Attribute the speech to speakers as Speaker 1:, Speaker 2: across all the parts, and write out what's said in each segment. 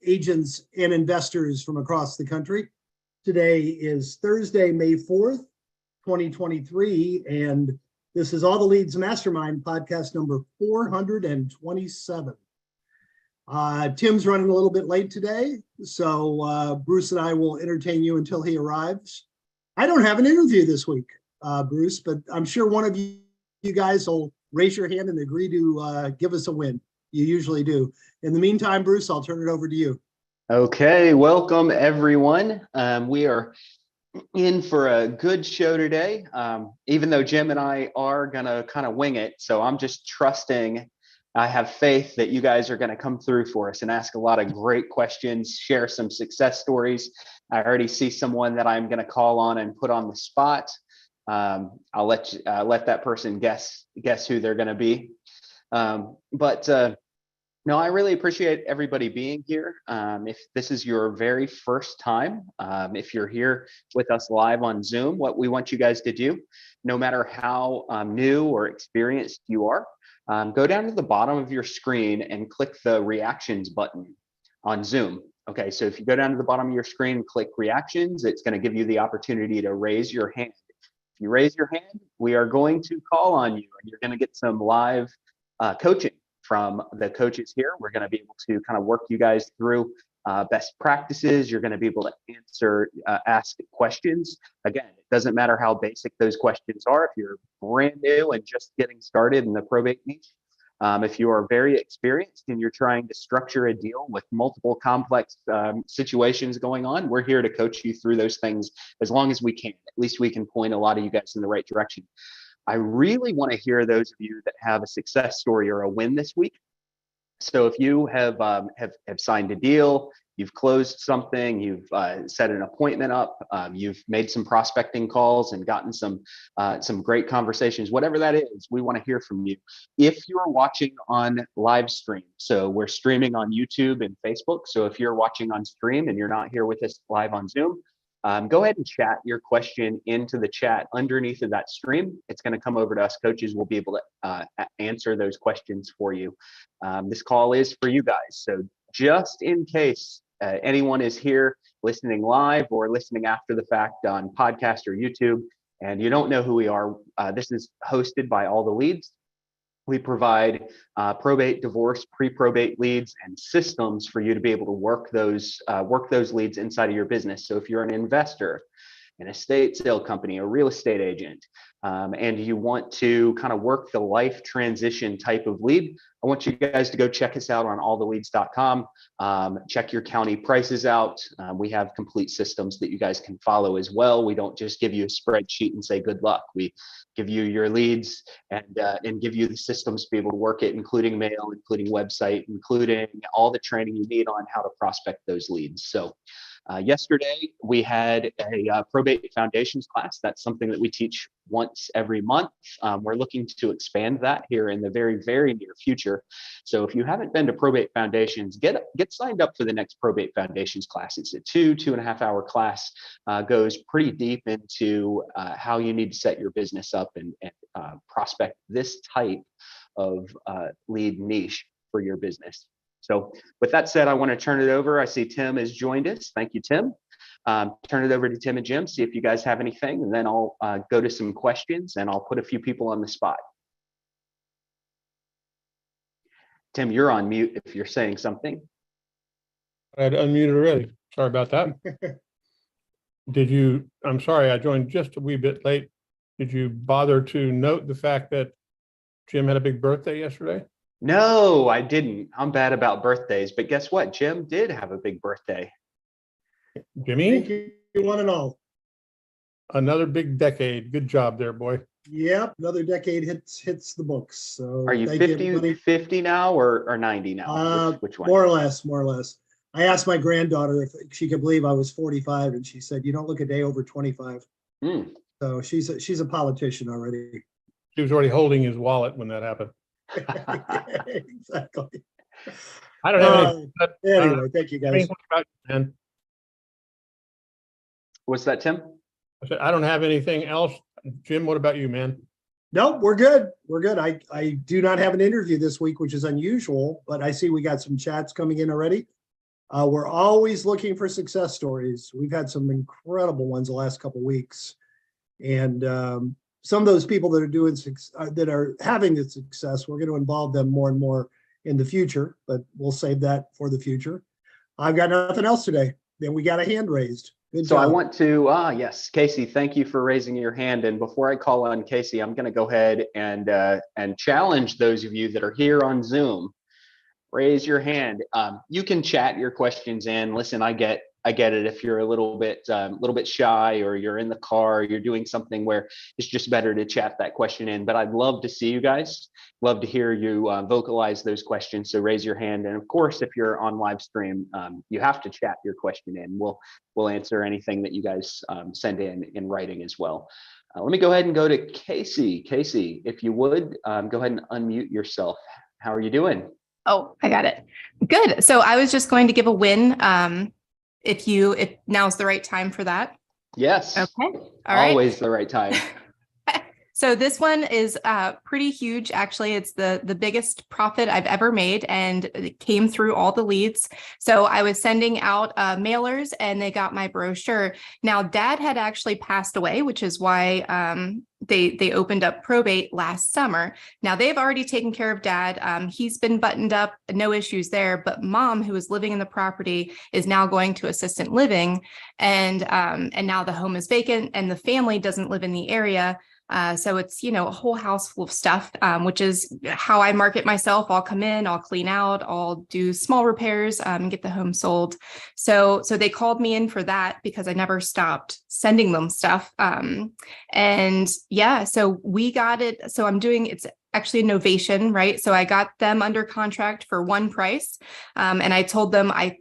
Speaker 1: agents and investors from across the country. Today is Thursday, May 4th, 2023, and this is All the Leads Mastermind podcast number 427. Tim's running a little bit late today, so Bruce and I will entertain you until he arrives. I don't have an interview this week, Bruce, but I'm sure one of you guys will raise your hand and agree to give us a win. You usually do. In the meantime, Bruce, I'll turn it over to you.
Speaker 2: Okay, welcome everyone. We are in for a good show today, even though Jim and I are gonna kind of wing it. So I'm just trusting, I have faith that you guys are gonna come through for us and ask a lot of great questions, share some success stories. I already see someone that I'm gonna call on and put on the spot. I'll let that person guess who they're gonna be. No, I really appreciate everybody being here. If this is your very first time, if you're here with us live on Zoom, what we want you guys to do, no matter how new or experienced you are, go down to the bottom of your screen and click the reactions button on Zoom. Okay, so if you go down to the bottom of your screen and click reactions, it's going to give you the opportunity to raise your hand. If you raise your hand, we are going to call on you and you're going to get some live coaching from the coaches here. We're going to be able to kind of work you guys through best practices. You're going to be able to ask questions. Again, it doesn't matter how basic those questions are. If you're brand new and just getting started in the probate niche, if you are very experienced and you're trying to structure a deal with multiple complex situations going on, we're here to coach you through those things as long as we can. At least we can point a lot of you guys in the right direction. I really want to hear those of you that have a success story or a win this week. So if you have signed a deal, you've closed something, you've set an appointment up, you've made some prospecting calls and gotten some great conversations, whatever that is, we want to hear from you. If you're watching on live stream, so we're streaming on YouTube and Facebook. So if you're watching on stream and you're not here with us live on Zoom, go ahead and chat your question into the chat underneath of that stream. It's going to come over to us coaches. We'll be able to answer those questions for you. This call is for you guys. So just in case anyone is here listening live or listening after the fact on podcast or YouTube, and you don't know who we are, this is hosted by All the Leads. We provide probate, divorce, pre-probate leads and systems for you to be able to work those leads inside of your business. So if you're an investor, an estate sale company, a real estate agent, and you want to kind of work the life transition type of lead, I want you guys to go check us out on alltheleads.com. Check your county prices out. We have complete systems that you guys can follow as well. We don't just give you a spreadsheet and say good luck. We give you your leads and give you the systems to be able to work it, including mail, including website, including all the training you need on how to prospect those leads. So yesterday we had a probate foundations class. That's something that we teach once every month. We're looking to expand that here in the very, very near future. So if you haven't been to Probate Foundations, get signed up for the next Probate Foundations class. It's a 2.5 hour class, goes pretty deep into how you need to set your business up and prospect this type of lead niche for your business. So with that said, I want to turn it over. I see Tim has joined us. Thank you, Tim. Turn it over to Tim and Jim, see if you guys have anything, and then I'll go to some questions and I'll put a few people on the spot. Tim, you're on mute if you're saying something.
Speaker 3: I had unmuted already. Sorry about that. I'm sorry, I joined just a wee bit late. Did you bother to note the fact that Jim had a big birthday yesterday?
Speaker 2: No, I didn't. I'm bad about birthdays, but guess what? Jim did have a big birthday.
Speaker 3: Jimmy?
Speaker 1: Thank you, one and all.
Speaker 3: Another big decade. Good job there, boy.
Speaker 1: Yep, another decade hits the books. So
Speaker 2: are you 50 now or 90 now? Which one?
Speaker 1: More or less. I asked my granddaughter if she could believe I was 45, and she said, "You don't look a day over 25." So she's a politician already.
Speaker 3: She was already holding his wallet when that happened.
Speaker 1: Exactly.
Speaker 3: I don't have any.
Speaker 1: Anyway, thank you guys.
Speaker 3: Man.
Speaker 2: What's that, Tim?
Speaker 3: I said, I don't have anything else. Jim, what about you, man?
Speaker 1: No, we're good. We're good. I do not have an interview this week, which is unusual, but I see we got some chats coming in already. We're always looking for success stories. We've had some incredible ones the last couple of weeks. And some of those people that are doing that are having the success, we're going to involve them more and more in the future, but we'll save that for the future. I've got nothing else today. Then we got a hand raised. Good
Speaker 2: So
Speaker 1: job.
Speaker 2: I want to, yes, Casey, thank you for raising your hand. And before I call on Casey, I'm going to go ahead and challenge those of you that are here on Zoom. Raise your hand. You can chat your questions in. Listen, I get it. If you're a little bit shy, or you're in the car, you're doing something where it's just better to chat that question in. But I'd love to see you guys. Love to hear you vocalize those questions. So raise your hand. And of course, if you're on live stream, you have to chat your question in. We'll answer anything that you guys send in writing as well. Let me go ahead and go to Casey. Casey, if you would, go ahead and unmute yourself. How are you doing?
Speaker 4: Oh, I got it. Good. So I was just going to give a win. If now's the right time for that.
Speaker 2: Yes.
Speaker 4: Okay. All right.
Speaker 2: Always the right time.
Speaker 4: So this one is pretty huge. Actually, it's the biggest profit I've ever made, and it came through all the leads. So I was sending out mailers, and they got my brochure. Now, Dad had actually passed away, which is why they opened up probate last summer. Now they've already taken care of Dad. He's been buttoned up, no issues there. But Mom, who was living in the property, is now going to assistant living, and now the home is vacant, and the family doesn't live in the area. So it's, a whole house full of stuff, which is how I market myself. I'll come in, I'll clean out, I'll do small repairs, and get the home sold. So they called me in for that because I never stopped sending them stuff. And yeah, so we got it. So it's actually a novation, right? So I got them under contract for one price. And I told them I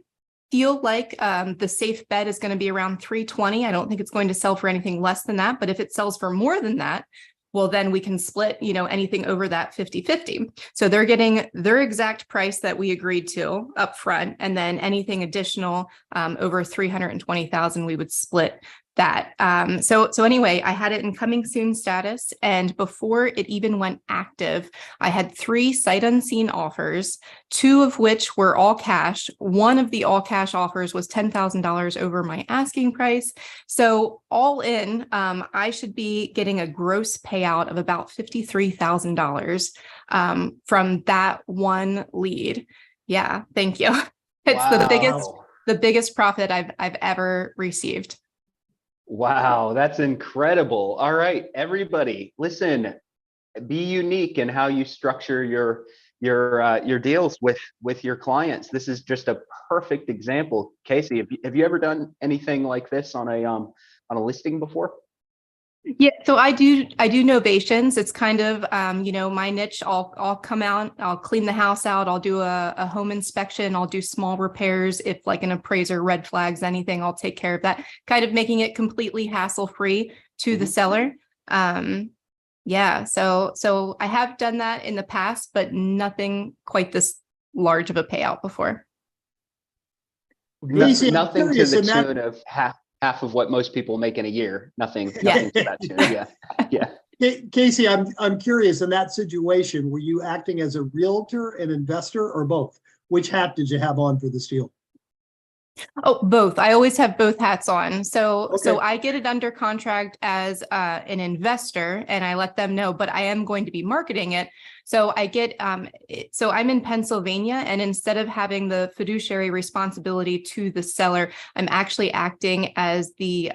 Speaker 4: feel like the safe bet is going to be around 320. I don't think it's going to sell for anything less than that. But if it sells for more than that, well, then we can split, anything over that 50-50. So they're getting their exact price that we agreed to up front. And then anything additional over 320,000, we would split that. So anyway, I had it in coming soon status. And before it even went active, I had 3 sight unseen offers, 2 of which were all cash. One of the all cash offers was $10,000 over my asking price. So all in, I should be getting a gross payout of about $53,000 from that one lead. Yeah, thank you. It's
Speaker 2: Wow.
Speaker 4: the biggest profit I've ever received.
Speaker 2: Wow, that's incredible. All right, everybody, listen, be unique in how you structure your deals with your clients. This is just a perfect example. Casey, have you ever done anything like this on a listing before?
Speaker 4: Yeah, so I do novations. It's kind of my niche. I'll come out, I'll clean the house out, I'll do a home inspection, I'll do small repairs. If like an appraiser red flags anything, I'll take care of that, kind of making it completely hassle-free to the seller. Yeah, so I have done that in the past, but nothing quite this large of a payout before.
Speaker 1: Casey,
Speaker 2: Nothing to
Speaker 1: curious
Speaker 2: the
Speaker 1: in that-
Speaker 2: tune of half of what most people make in a year. Nothing to that tune. Yeah.
Speaker 1: Casey, I'm curious, in that situation, were you acting as a realtor, an investor, or both? Which hat did you have on for this deal?
Speaker 4: Oh, both. I always have both hats on. So
Speaker 1: Okay.
Speaker 4: I get it under contract as an investor, and I let them know, but I am going to be marketing it. So I get, so I'm in Pennsylvania, and instead of having the fiduciary responsibility to the seller, I'm actually acting as the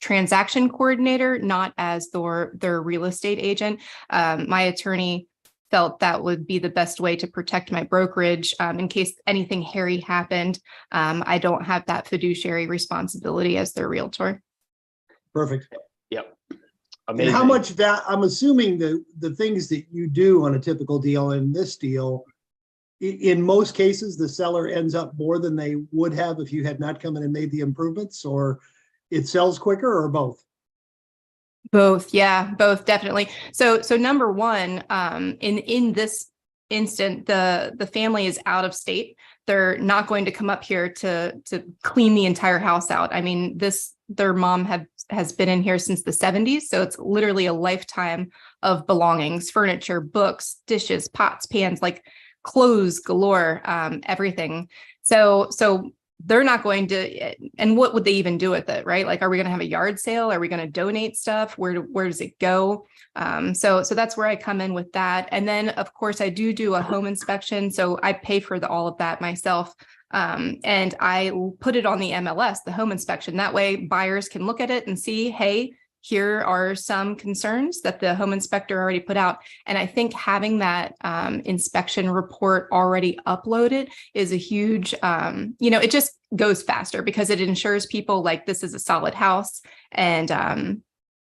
Speaker 4: transaction coordinator, not as their real estate agent. My attorney felt that would be the best way to protect my brokerage in case anything hairy happened. I don't have that fiduciary responsibility as their realtor.
Speaker 1: Perfect.
Speaker 2: Yep. Amazing.
Speaker 1: And how much that, I'm assuming the things that you do on a typical deal, in this deal, in most cases, the seller ends up more than they would have if you had not come in and made the improvements, or it sells quicker, or both?
Speaker 4: Both. Yeah, both definitely. So number one, in this instant, the family is out of state. They're not going to come up here to clean the entire house out. I mean, their mom has been in here since the 70s. So it's literally a lifetime of belongings, furniture, books, dishes, pots, pans, like clothes galore, everything. So they're not going to, and what would they even do with it, right? Like, are we going to have a yard sale? Are we going to donate stuff? Where does it go? So that's where I come in with that. And then, of course, I do a home inspection. So I pay for all of that myself. And I put it on the MLS, the home inspection. That way buyers can look at it and see, hey, here are some concerns that the home inspector already put out. And I think having that inspection report already uploaded is a huge, it just goes faster because it ensures people like this is a solid house. And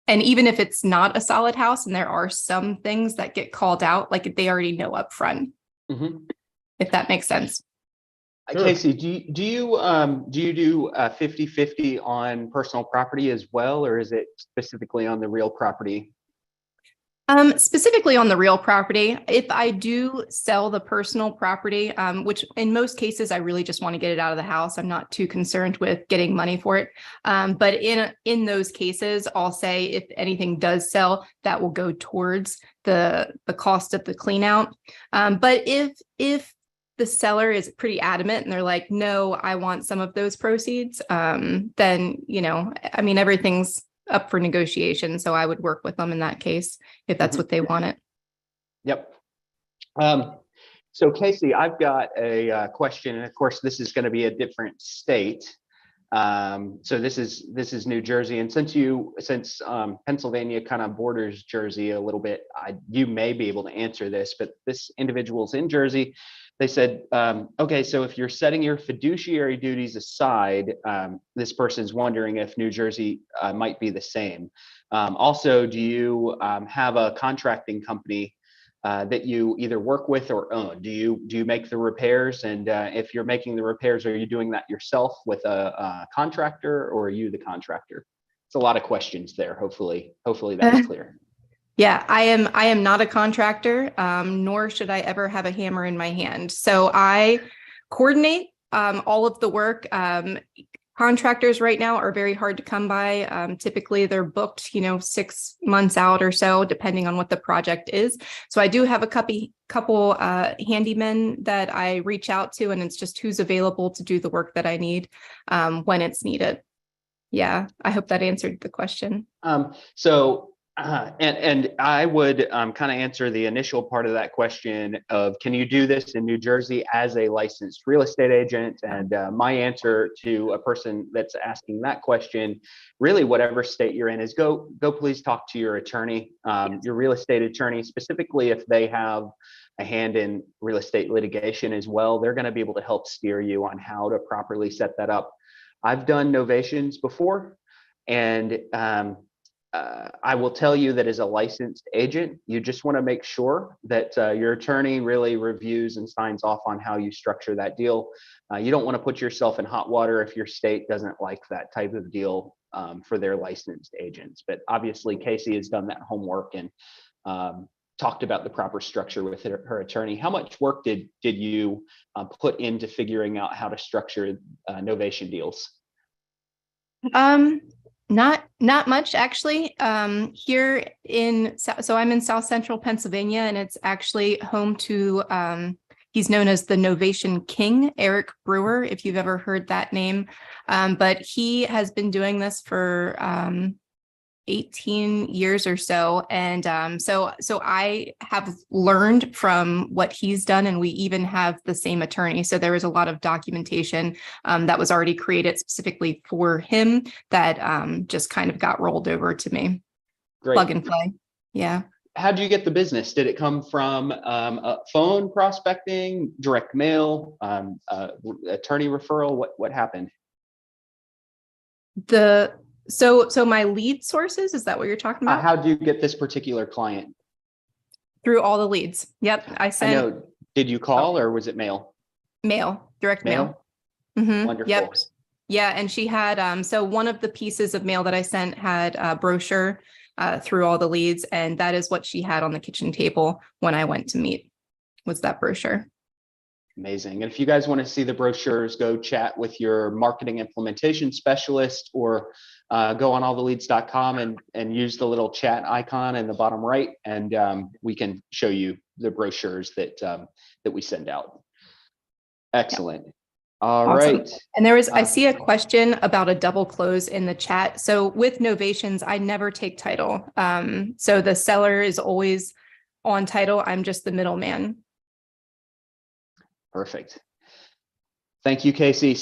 Speaker 4: even if it's not a solid house and there are some things that get called out, like they already know up front, if that makes sense.
Speaker 3: Sure.
Speaker 2: Casey, do you do 50-50 on personal property as well, or is it specifically on the real property?
Speaker 4: Specifically on the real property, if I do sell the personal property, which in most cases, I really just want to get it out of the house. I'm not too concerned with getting money for it. But in those cases, I'll say if anything does sell, that will go towards the cost of the clean out. But if the seller is pretty adamant and they're like, no, I want some of those proceeds, then, everything's up for negotiation. So I would work with them in that case, if that's what they wanted.
Speaker 2: Yep. So Casey, I've got a question, and of course, this is going to be a different state. So this is New Jersey, and since Pennsylvania kind of borders Jersey a little bit, you may be able to answer this, but this individual's in Jersey. They said, okay, so if you're setting your fiduciary duties aside, this person's wondering if New Jersey might be the same. Also, do you have a contracting company that you either work with or own? Do you make the repairs? And if you're making the repairs, are you doing that yourself with a contractor, or are you the contractor? It's a lot of questions there. Hopefully that's clear.
Speaker 4: Yeah, I am not a contractor, nor should I ever have a hammer in my hand. So I coordinate all of the work. Contractors right now are very hard to come by. Typically, they're booked, 6 months out or so, depending on what the project is. So I do have a couple handymen that I reach out to, and it's just who's available to do the work that I need when it's needed. Yeah, I hope that answered the question.
Speaker 2: And I would kind of answer the initial part of that question of, can you do this in New Jersey as a licensed real estate agent? And my answer to a person that's asking that question, really whatever state you're in, is go please talk to your attorney, your real estate attorney, specifically if they have a hand in real estate litigation as well. They're going to be able to help steer you on how to properly set that up. I've done novations before, and I will tell you that as a licensed agent, you just want to make sure that your attorney really reviews and signs off on how you structure that deal. You don't want to put yourself in hot water if your state doesn't like that type of deal for their licensed agents. But obviously, Casey has done that homework and talked about the proper structure with her attorney. How much work did you put into figuring out how to structure novation deals?
Speaker 4: Not much, actually. Here so I'm in South Central Pennsylvania, and it's actually home to, he's known as the Novation King, Eric Brewer, if you've ever heard that name. But he has been doing this for 18 years or so. And so I have learned from what he's done, and we even have the same attorney. So there was a lot of documentation that was already created specifically for him that just kind of got rolled over to me.
Speaker 2: Great.
Speaker 4: Plug and play. Yeah.
Speaker 2: How did you get the business? Did it come from phone prospecting, direct mail, attorney referral? What happened?
Speaker 4: So my lead sources, is that what you're talking about?
Speaker 2: How do you get this particular client?
Speaker 4: Through all the leads. Yep. I sent.
Speaker 2: Did you call or was it mail?
Speaker 4: Mail, direct mail. Mm-hmm.
Speaker 2: Wonderful.
Speaker 4: Yep. Yeah. And she had, so one of the pieces of mail that I sent had a brochure through all the leads. And that is what she had on the kitchen table when I went to meet, was that brochure.
Speaker 2: Amazing. And if you guys want to see the brochures, go chat with your marketing implementation specialist or go on alltheleads.com and use the little chat icon in the bottom right, and we can show you the brochures that we send out. Excellent. All
Speaker 4: Awesome.
Speaker 2: right.
Speaker 4: And I see a question about a double close in the chat. So with novations, I never take title. So the seller is always on title. I'm just the middleman.
Speaker 2: Perfect. Thank you, Casey.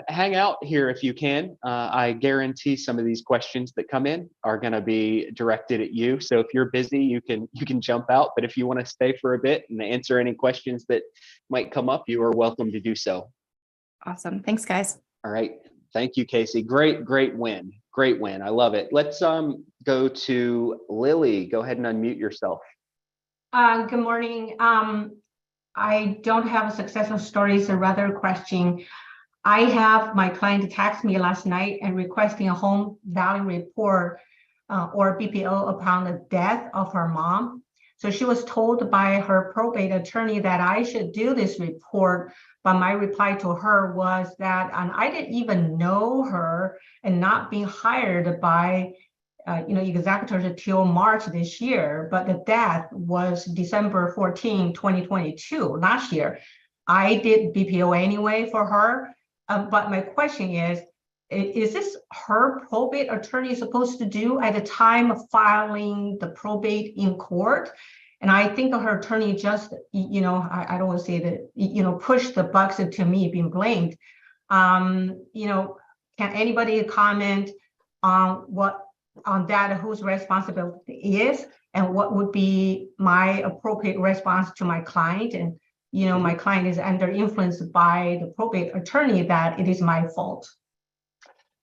Speaker 2: Hang out here if you can. I guarantee some of these questions that come in are going to be directed at you. So if you're busy, you can jump out. But if you want to stay for a bit and answer any questions that might come up, you are welcome to do so.
Speaker 4: Awesome. Thanks, guys.
Speaker 2: All right. Thank you, Casey. Great win. Great win. I love it. Let's go to Lily. Go ahead and unmute yourself.
Speaker 5: Good morning. I don't have a successful story, so rather a question. I have my client text me last night and requesting a home value report or BPO upon the death of her mom. So she was told by her probate attorney that I should do this report, but my reply to her was that I didn't even know her and not being hired by executors until March this year, but the death was December 14, 2022, last year. I did BPO anyway for her, but my question is this her probate attorney supposed to do at the time of filing the probate in court? And I think her attorney just, I don't want to say that, pushed the buck to me being blamed. Can anybody comment on that, whose responsibility is, and what would be my appropriate response to my client? And, my client is under influence by the probate attorney that it is my fault.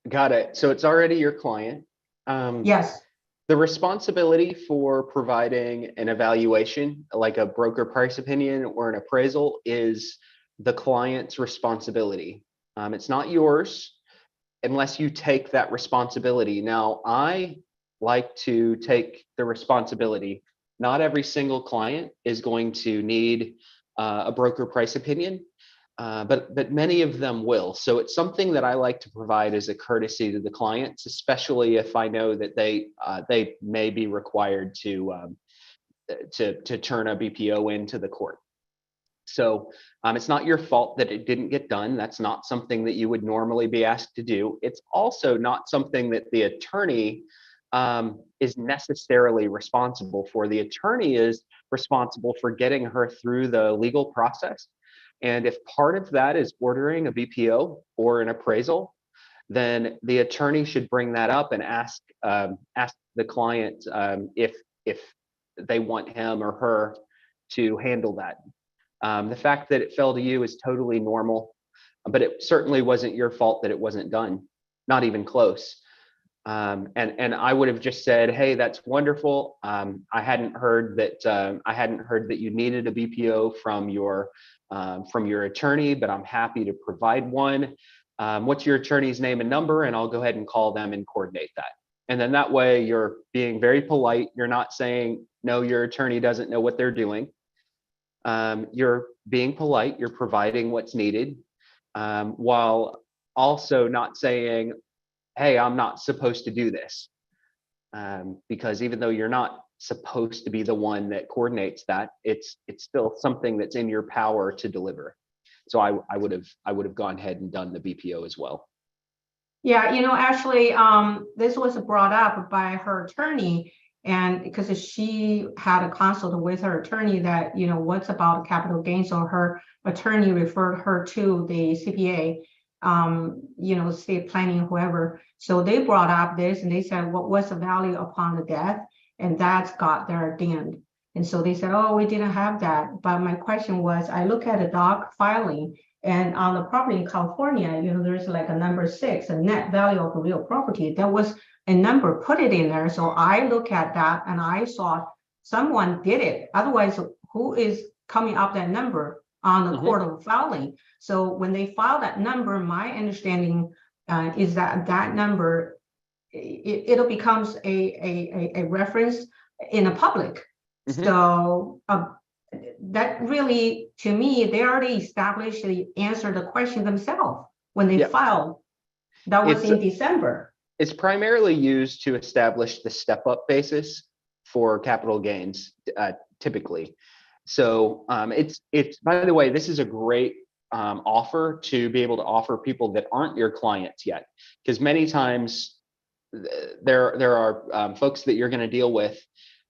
Speaker 2: Got it. So it's already your client.
Speaker 5: Yes.
Speaker 2: The responsibility for providing an evaluation, like a broker price opinion or an appraisal, is the client's responsibility. It's not yours unless you take that responsibility. Now, I like to take the responsibility. Not every single client is going to need a broker price opinion, but many of them will. So it's something that I like to provide as a courtesy to the clients, especially if I know that they may be required to turn a BPO into the court. So it's not your fault that it didn't get done. That's not something that you would normally be asked to do. It's also not something that the attorney is necessarily responsible for. The attorney is responsible for getting her through the legal process. And if part of that is ordering a BPO or an appraisal, then the attorney should bring that up and ask the client if they want him or her to handle that. The fact that it fell to you is totally normal, but it certainly wasn't your fault that it wasn't done, not even close. And I would have just said, hey, that's wonderful. I hadn't heard that you needed a BPO from your attorney, but I'm happy to provide one. What's your attorney's name and number? And I'll go ahead and call them and coordinate that. And then that way you're being very polite. You're not saying, no, your attorney doesn't know what they're doing. You're being polite. You're providing what's needed, while also not saying, hey, I'm not supposed to do this. Because even though you're not supposed to be the one that coordinates that, it's still something that's in your power to deliver. So I would have gone ahead and done the BPO as well.
Speaker 5: Yeah, actually, this was brought up by her attorney, and because she had a consult with her attorney that, what's about capital gains, so her attorney referred her to the CPA, estate planning, whoever. So they brought up this and they said, what was the value upon the death? And that's got their dinged. And so they said, oh, we didn't have that. But my question was, I look at the doc filing, and on the property in California, there's like a number 6, a net value of a real property. There was a number, put it in there. So I look at that and I saw someone did it. Otherwise, who is coming up that number on the court of filing? So when they file that number, my understanding is that that number, it'll becomes a reference in the public. So that really, to me, they already established, they answered the question themselves when they filed. That was in December.
Speaker 2: It's primarily used to establish the step-up basis for capital gains, typically. So it's by the way, this is a great offer to be able to offer people that aren't your clients yet, because many times there are folks that you're going to deal with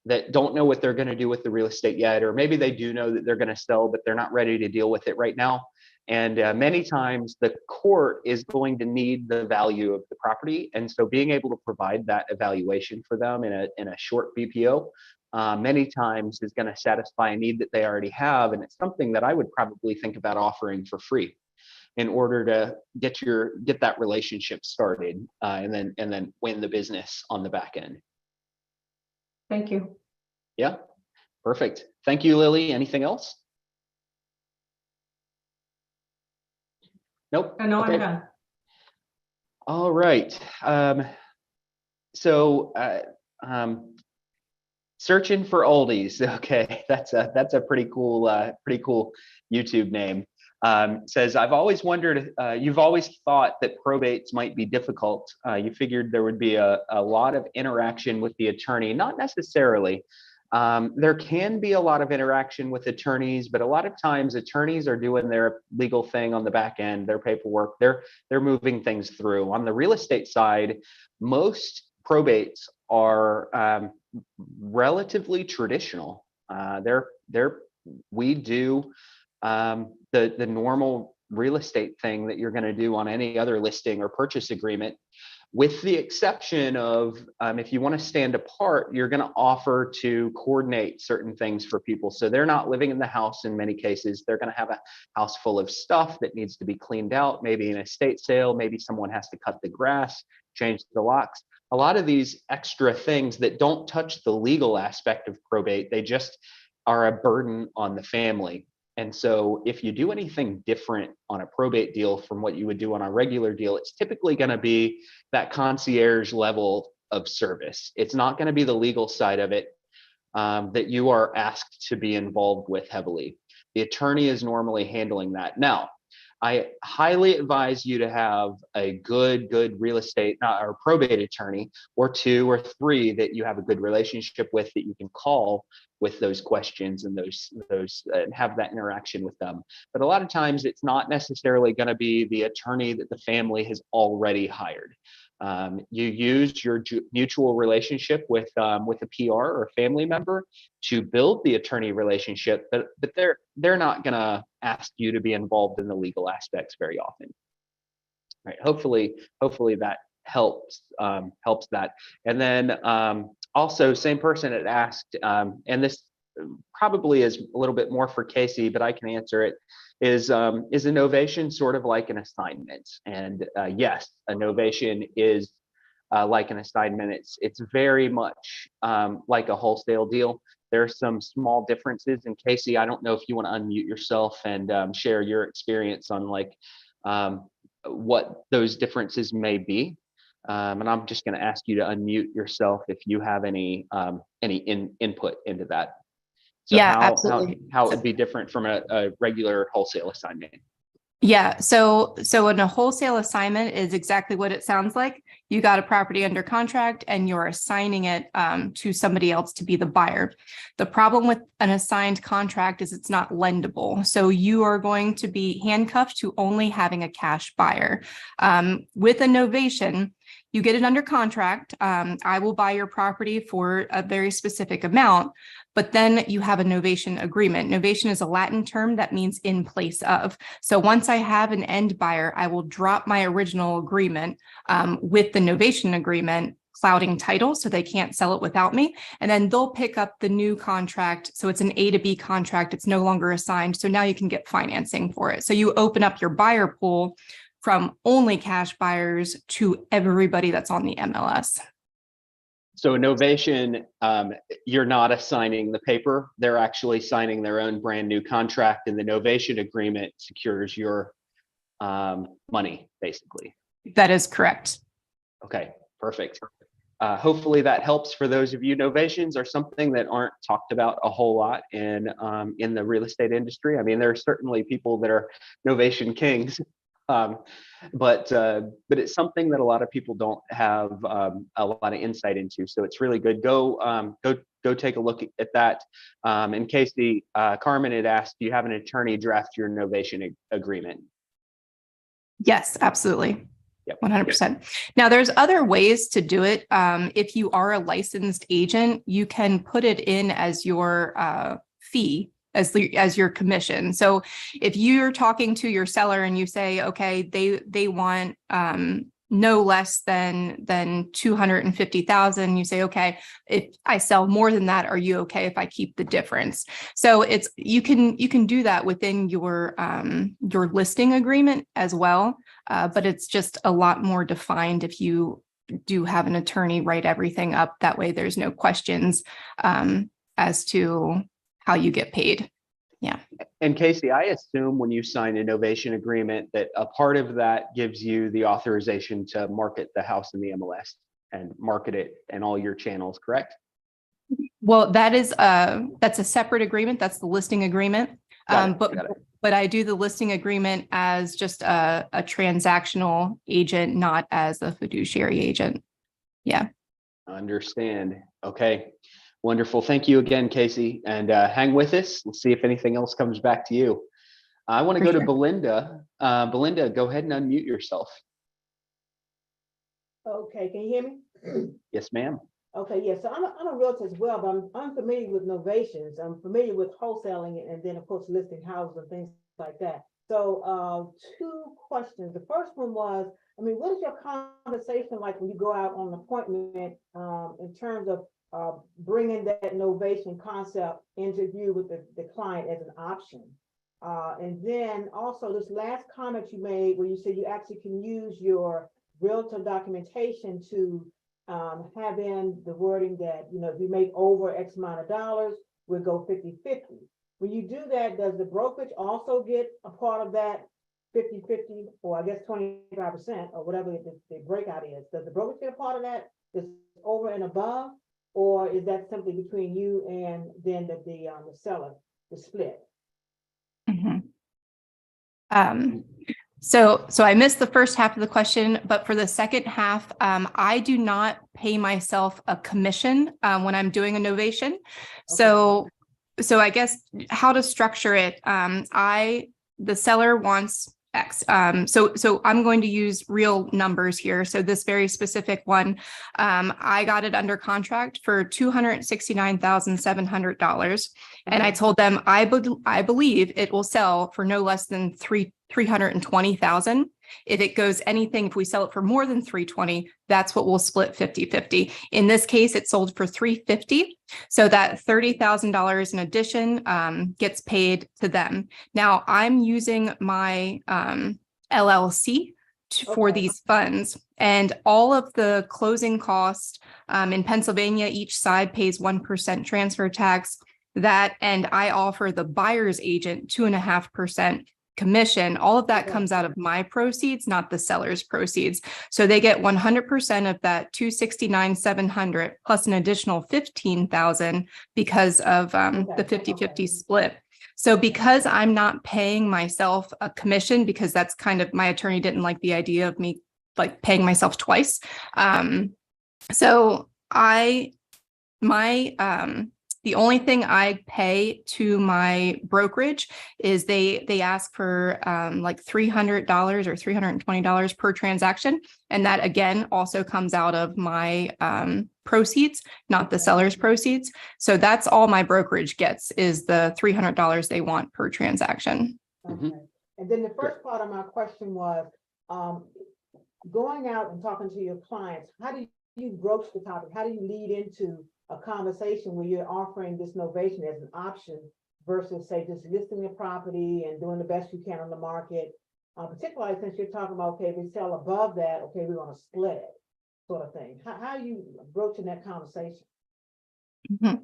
Speaker 2: that don't know what they're going to do with the real estate yet, or maybe they do know that they're going to sell, but they're not ready to deal with it right now. And many times the court is going to need the value of the property. And so being able to provide that evaluation for them in a short BPO, many times is going to satisfy a need that they already have. And it's something that I would probably think about offering for free in order to get that relationship started, and then win the business on the back end.
Speaker 5: Thank you.
Speaker 2: Yeah, perfect. Thank you, Lily. Anything else? Nope.
Speaker 5: No,
Speaker 2: Okay.
Speaker 5: I'm done.
Speaker 2: All right. Searching for oldies. Okay, that's a pretty cool YouTube name. Says, I've always wondered, you've always thought that probates might be difficult. You figured there would be a lot of interaction with the attorney. Not necessarily. There can be a lot of interaction with attorneys, but a lot of times attorneys are doing their legal thing on the back end, their paperwork, they're moving things through. On the real estate side, most probates are relatively traditional. We do the normal real estate thing that you're going to do on any other listing or purchase agreement, with the exception of if you want to stand apart, you're going to offer to coordinate certain things for people. So they're not living in the house in many cases. They're going to have a house full of stuff that needs to be cleaned out, maybe an estate sale, maybe someone has to cut the grass, change the locks. A lot of these extra things that don't touch the legal aspect of probate, they just are a burden on the family. And so if you do anything different on a probate deal from what you would do on a regular deal, it's typically going to be that concierge level of service. It's not going to be the legal side of it that you are asked to be involved with heavily. The attorney is normally handling that. Now, I highly advise you to have a good real estate or probate attorney, or 2 or 3 that you have a good relationship with, that you can call with those questions and those and have that interaction with them. But a lot of times it's not necessarily going to be the attorney that the family has already hired. You use your mutual relationship with a PR or a family member to build the attorney relationship, but they're not going to ask you to be involved in the legal aspects very often. Right? Hopefully that helps that. And then also, same person had asked, and this probably is a little bit more for Casey, but I can answer it. Is a novation sort of like an assignment? And yes, a novation is like an assignment. It's very much like a wholesale deal. There are some small differences. And Casey, I don't know if you want to unmute yourself and share your experience on like what those differences may be. And I'm just going to ask you to unmute yourself if you have any input into that. So
Speaker 4: Yeah, absolutely.
Speaker 2: How it would be different from a regular wholesale assignment.
Speaker 4: Yeah. So in a wholesale assignment is exactly what it sounds like. You got a property under contract and you're assigning it to somebody else to be the buyer. The problem with an assigned contract is it's not lendable. So you are going to be handcuffed to only having a cash buyer. With a novation, you get it under contract. I will buy your property for a very specific amount, but then you have a novation agreement. Novation is a Latin term that means in place of. So once I have an end buyer, I will drop my original agreement with the novation agreement, clouding title, so they can't sell it without me. And then they'll pick up the new contract. So it's an A to B contract. It's no longer assigned. So now you can get financing for it. So you open up your buyer pool from only cash buyers to everybody that's on the MLS.
Speaker 2: So novation, you're not assigning the paper. They're actually signing their own brand new contract, and the novation agreement secures your money, basically.
Speaker 4: That is correct.
Speaker 2: Okay, perfect. Hopefully that helps. For those of you, novations are something that aren't talked about a whole lot in the real estate industry. I mean, there are certainly people that are novation kings, But it's something that a lot of people don't have a lot of insight into. So it's really good. Go take a look at that. In case Carmen had asked, do you have an attorney draft your novation agreement?
Speaker 4: Yes, absolutely.
Speaker 2: Yep.
Speaker 4: 100%. Now, there's other ways to do it. If you are a licensed agent, you can put it in as your fee, as your commission. So if you're talking to your seller and you say, okay, they want no less than 250,000, you say, okay, if I sell more than that, are you okay if I keep the difference? So you can do that within your listing agreement as well. But it's just a lot more defined if you do have an attorney write everything up. That way there's no questions as to how you get paid. Yeah.
Speaker 2: And Casey, I assume when you sign a novation agreement that a part of that gives you the authorization to market the house in the MLS and market it in all your channels, correct?
Speaker 4: Well, that's a separate agreement. That's the listing agreement. Got it. But I do the listing agreement as just a transactional agent, not as a fiduciary agent. Yeah.
Speaker 2: Understand. Okay. Wonderful. Thank you again, Casey. And hang with us. We'll see if anything else comes back to you. I want to go to Belinda. Belinda, go ahead and unmute yourself.
Speaker 6: Okay, can you hear me?
Speaker 2: Yes, ma'am.
Speaker 6: Okay, yeah, so I'm a realtor as well, but I'm unfamiliar with novations. I'm familiar with wholesaling and then of course listing houses and things like that. So two questions. The first one was, I mean, what is your conversation like when you go out on an appointment in terms of bringing that novation concept into view with the client as an option? And then also this last comment you made where you said you actually can use your realtor documentation to have in the wording that, you know, if you make over X amount of dollars, we'll go 50-50. When you do that, does the brokerage also get a part of that 50-50, or I guess 25% or whatever the breakout is? Does the brokerage get a part of that that's over and above, or is that simply between you and then the seller, the split?
Speaker 4: Mm-hmm. So I missed the first half of the question, but for the second half, I do not pay myself a commission when I'm doing a novation. Okay. So I guess how to structure it. The seller wants X. So I'm going to use real numbers here. So this very specific one, I got it under contract for $269,700. And I told them, I believe it will sell for no less than $320,000. If we sell it for more than 320, that's what we'll split 50-50. In this case, it sold for $350. So that $30,000 in addition gets paid to them. Now I'm using my LLC for these funds, and all of the closing costs in Pennsylvania, each side pays 1% transfer tax. And I offer the buyer's agent 2.5% commission. All of that comes out of my proceeds, not the seller's proceeds. So they get 100% of that $269,700 plus an additional $15,000 because of the 50-50 split. So because I'm not paying myself a commission, because that's kind of, my attorney didn't like the idea of me like paying myself twice. The only thing I pay to my brokerage is they ask for like $300 or $320 per transaction. And that again also comes out of my proceeds, not the seller's proceeds. So that's all my brokerage gets is the $300 they want per transaction.
Speaker 6: Okay. And then the first part of my question was going out and talking to your clients, how do you broach the topic? How do you lead into a conversation where you're offering this novation as an option versus say just listing the property and doing the best you can on the market, particularly since you're talking about, okay, if we sell above that, okay, we're going to split it sort of thing. How are you broaching that conversation?
Speaker 4: Mm-hmm.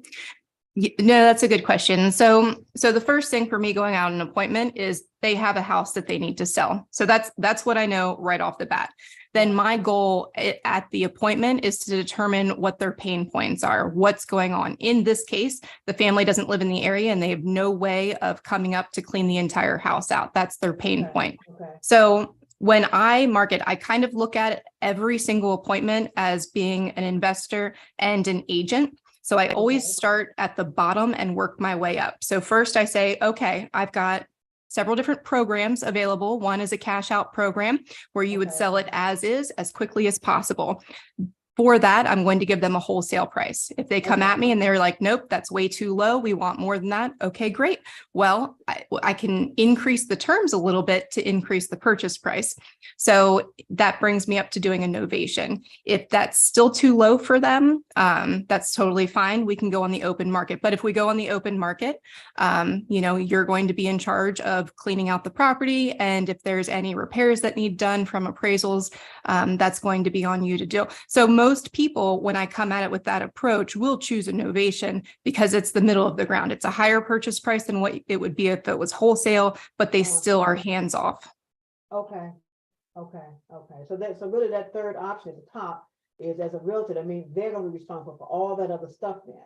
Speaker 4: No, that's a good question. So the first thing for me going out on an appointment is they have a house that they need to sell. So that's what I know right off the bat. Then my goal at the appointment is to determine what their pain points are, what's going on. In this case, the family doesn't live in the area and they have no way of coming up to clean the entire house out. That's their pain point. Okay. So when I market, I kind of look at every single appointment as being an investor and an agent. So I always start at the bottom and work my way up. So first I say, okay, I've got several different programs available. One is a cash out program where you would sell it as is as quickly as possible. For that, I'm going to give them a wholesale price. If they come at me and they're like, nope, that's way too low, we want more than that. Okay, great. Well, I can increase the terms a little bit to increase the purchase price. So that brings me up to doing a novation. If that's still too low for them, that's totally fine. We can go on the open market. But if we go on the open market, you're going to be in charge of cleaning out the property. And if there's any repairs that need done from appraisals, that's going to be on you to do. So most people, when I come at it with that approach, will choose a novation because it's the middle of the ground. It's a higher purchase price than what it would be if it was wholesale, but they still are hands off.
Speaker 6: Okay. So really that third option at the top is as a realtor, that means they're going to be responsible for all that other stuff then.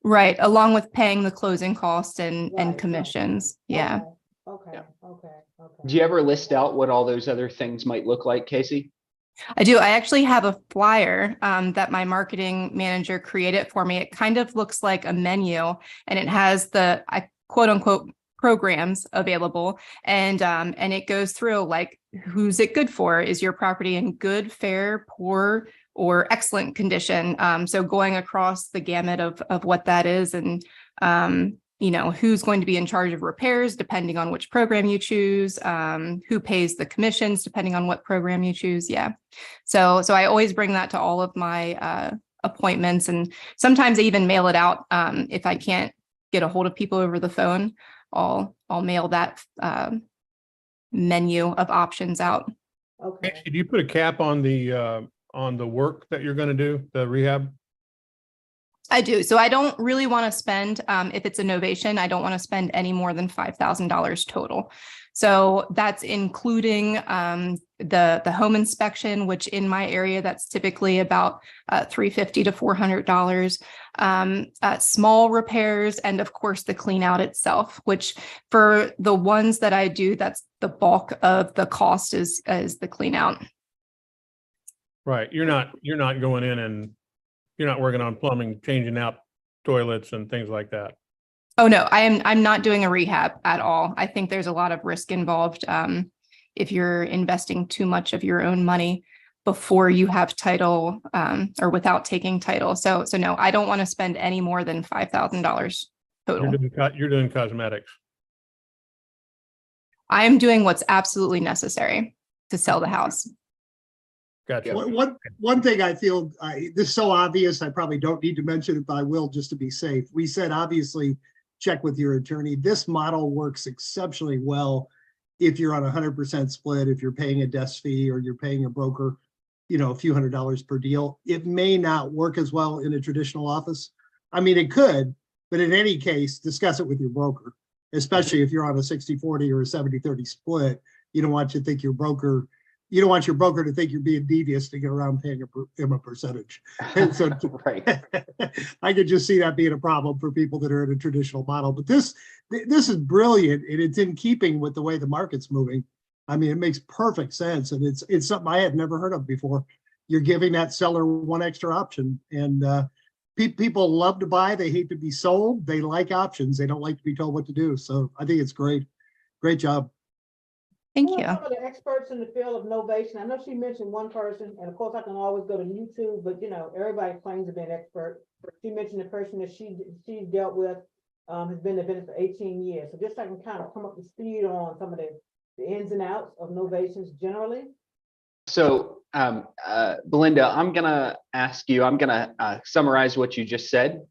Speaker 4: Right, along with paying the closing costs and
Speaker 6: Right.
Speaker 4: commissions. Yeah.
Speaker 6: Okay.
Speaker 2: Do you ever list out what all those other things might look like, Casey?
Speaker 4: I do. I actually have a flyer that my marketing manager created for me. It kind of looks like a menu, and it has the quote unquote programs available, and it goes through like, who's it good for? Is your property in good, fair, poor, or excellent condition? So going across the gamut of what that is, and who's going to be in charge of repairs depending on which program you choose, who pays the commissions depending on what program you choose. Yeah. So I always bring that to all of my appointments, and sometimes I even mail it out. If I can't get a hold of people over the phone, I'll mail that menu of options out.
Speaker 6: Okay.
Speaker 3: Actually, do you put a cap on the work that you're going to do, the rehab?
Speaker 4: I do. So I don't really want to spend, if it's a novation, I don't want to spend any more than $5,000 total. So that's including the home inspection, which in my area, that's typically about $350 to $400. Small repairs, and of course the clean out itself, which for the ones that I do, that's the bulk of the cost is the clean out.
Speaker 3: Right. You're not going in and you're not working on plumbing, changing out toilets and things like that.
Speaker 4: Oh, no, I'm not doing a rehab at all. I think there's a lot of risk involved if you're investing too much of your own money before you have title or without taking title. So no, I don't want to spend any more than $5,000 total.
Speaker 3: You're doing cosmetics.
Speaker 4: I am doing what's absolutely necessary to sell the house.
Speaker 3: Gotcha.
Speaker 1: One thing I feel, this is so obvious, I probably don't need to mention it, but I will just to be safe. We said, obviously, check with your attorney. This model works exceptionally well if you're on 100% split, if you're paying a desk fee or you're paying a broker, a few $100s per deal. It may not work as well in a traditional office. I mean, it could, but in any case, discuss it with your broker, especially if you're on a 60-40 or a 70-30 split. You don't want your broker to think you're being devious to get around paying him a percentage. And so
Speaker 2: Right.
Speaker 1: I could just see that being a problem for people that are in a traditional model. But this is brilliant, and it's in keeping with the way the market's moving. I mean, it makes perfect sense, and it's something I had never heard of before. You're giving that seller one extra option, and people love to buy. They hate to be sold. They like options. They don't like to be told what to do. So I think it's great. Great job.
Speaker 4: Thank
Speaker 6: Who
Speaker 4: you.
Speaker 6: are some of the experts in the field of novation? I know she mentioned one person, and of course I can always go to YouTube, but everybody claims to be an expert. She mentioned the person that she dealt with has been in the business for 18 years. So just so I can kind of come up to speed on some of the ins and outs of novations generally.
Speaker 2: So, Belinda, I'm gonna summarize what you just said,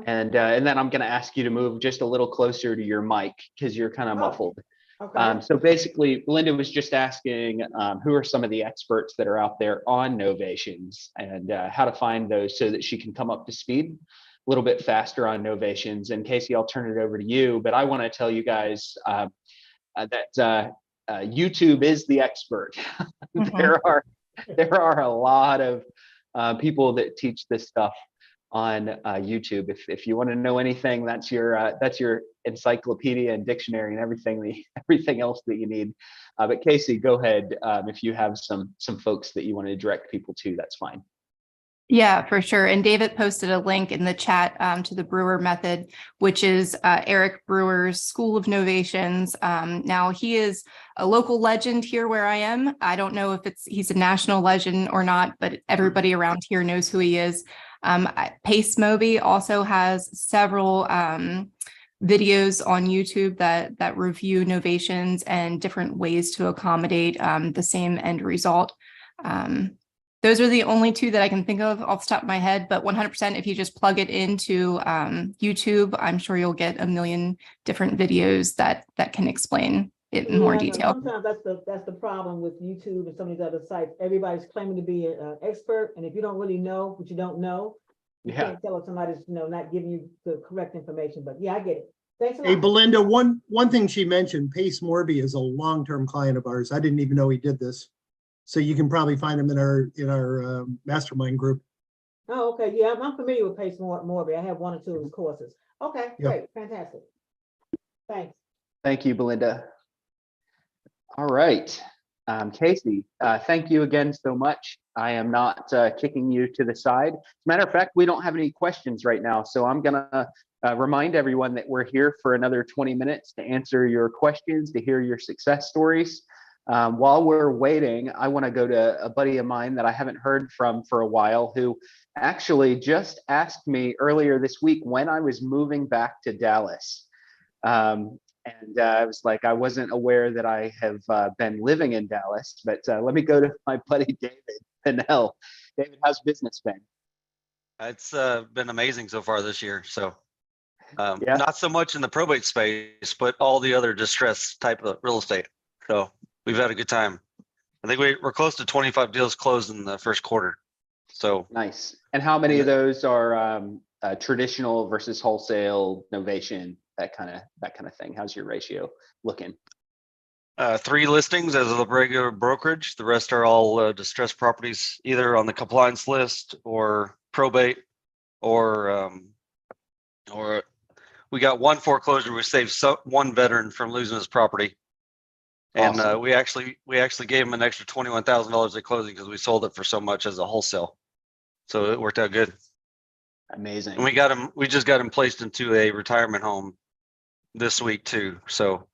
Speaker 2: and then I'm gonna ask you to move just a little closer to your mic because you're kind of muffled.
Speaker 6: Okay.
Speaker 2: So basically, Belinda was just asking who are some of the experts that are out there on novations and how to find those so that she can come up to speed a little bit faster on novations. And Casey, I'll turn it over to you, but I want to tell you guys that YouTube is the expert.
Speaker 4: Mm-hmm.
Speaker 2: There are a lot of people that teach this stuff on YouTube. If you want to know anything, that's your encyclopedia and dictionary and everything else that you need. But Casey, go ahead. If you have some folks that you want to direct people to, that's fine.
Speaker 4: Yeah, for sure. And David posted a link in the chat to the Brewer Method, which is Eric Brewer's School of Novations. Now, he is a local legend here where I am. I don't know if he's a national legend or not, but everybody around here knows who he is. Pace Moby also has several videos on YouTube that review novations and different ways to accommodate the same end result. Those are the only two that I can think of off the top of my head, but 100%, if you just plug it into YouTube, I'm sure you'll get a million different videos that can explain it in more detail.
Speaker 6: Sometimes that's the problem with YouTube and some of these other sites. Everybody's claiming to be an expert, and if you don't really know what you don't know, you can't tell if somebody's not giving you the correct information. But yeah, I get it. Thanks a lot.
Speaker 1: Hey, Belinda, one thing she mentioned, Pace Morby is a long-term client of ours. I didn't even know he did this. So you can probably find him in our mastermind group.
Speaker 6: Oh, okay. Yeah, I'm familiar with Pace Morby. I have one or two of his courses. Okay, great. Fantastic. Thanks.
Speaker 2: Thank you, Belinda. All right. Casey, thank you again so much. I am not kicking you to the side. As a matter of fact, we don't have any questions right now. So I'm going to remind everyone that we're here for another 20 minutes to answer your questions, to hear your success stories. While we're waiting, I want to go to a buddy of mine that I haven't heard from for a while, who actually just asked me earlier this week when I was moving back to Dallas. And I was like, I wasn't aware that I have been living in Dallas, but let me go to my buddy David Pinnell. David, how's business been?
Speaker 7: It's been amazing so far this year. So not so much in the probate space, but all the other distress type of real estate. So we've had a good time. I think we're close to 25 deals closed in the first quarter. So
Speaker 2: nice. And how many of those are traditional versus wholesale, novation, that kind of thing? How's your ratio looking?
Speaker 7: 3 listings as of the regular brokerage. The rest are all distressed properties, either on the compliance list or probate, or we got one foreclosure. We saved one veteran from losing his property. And
Speaker 2: awesome.
Speaker 7: we actually gave him an extra $21,000 at closing because we sold it for so much as a wholesale. So it worked out good.
Speaker 2: Amazing.
Speaker 7: And we just got him placed into a retirement home this week too. So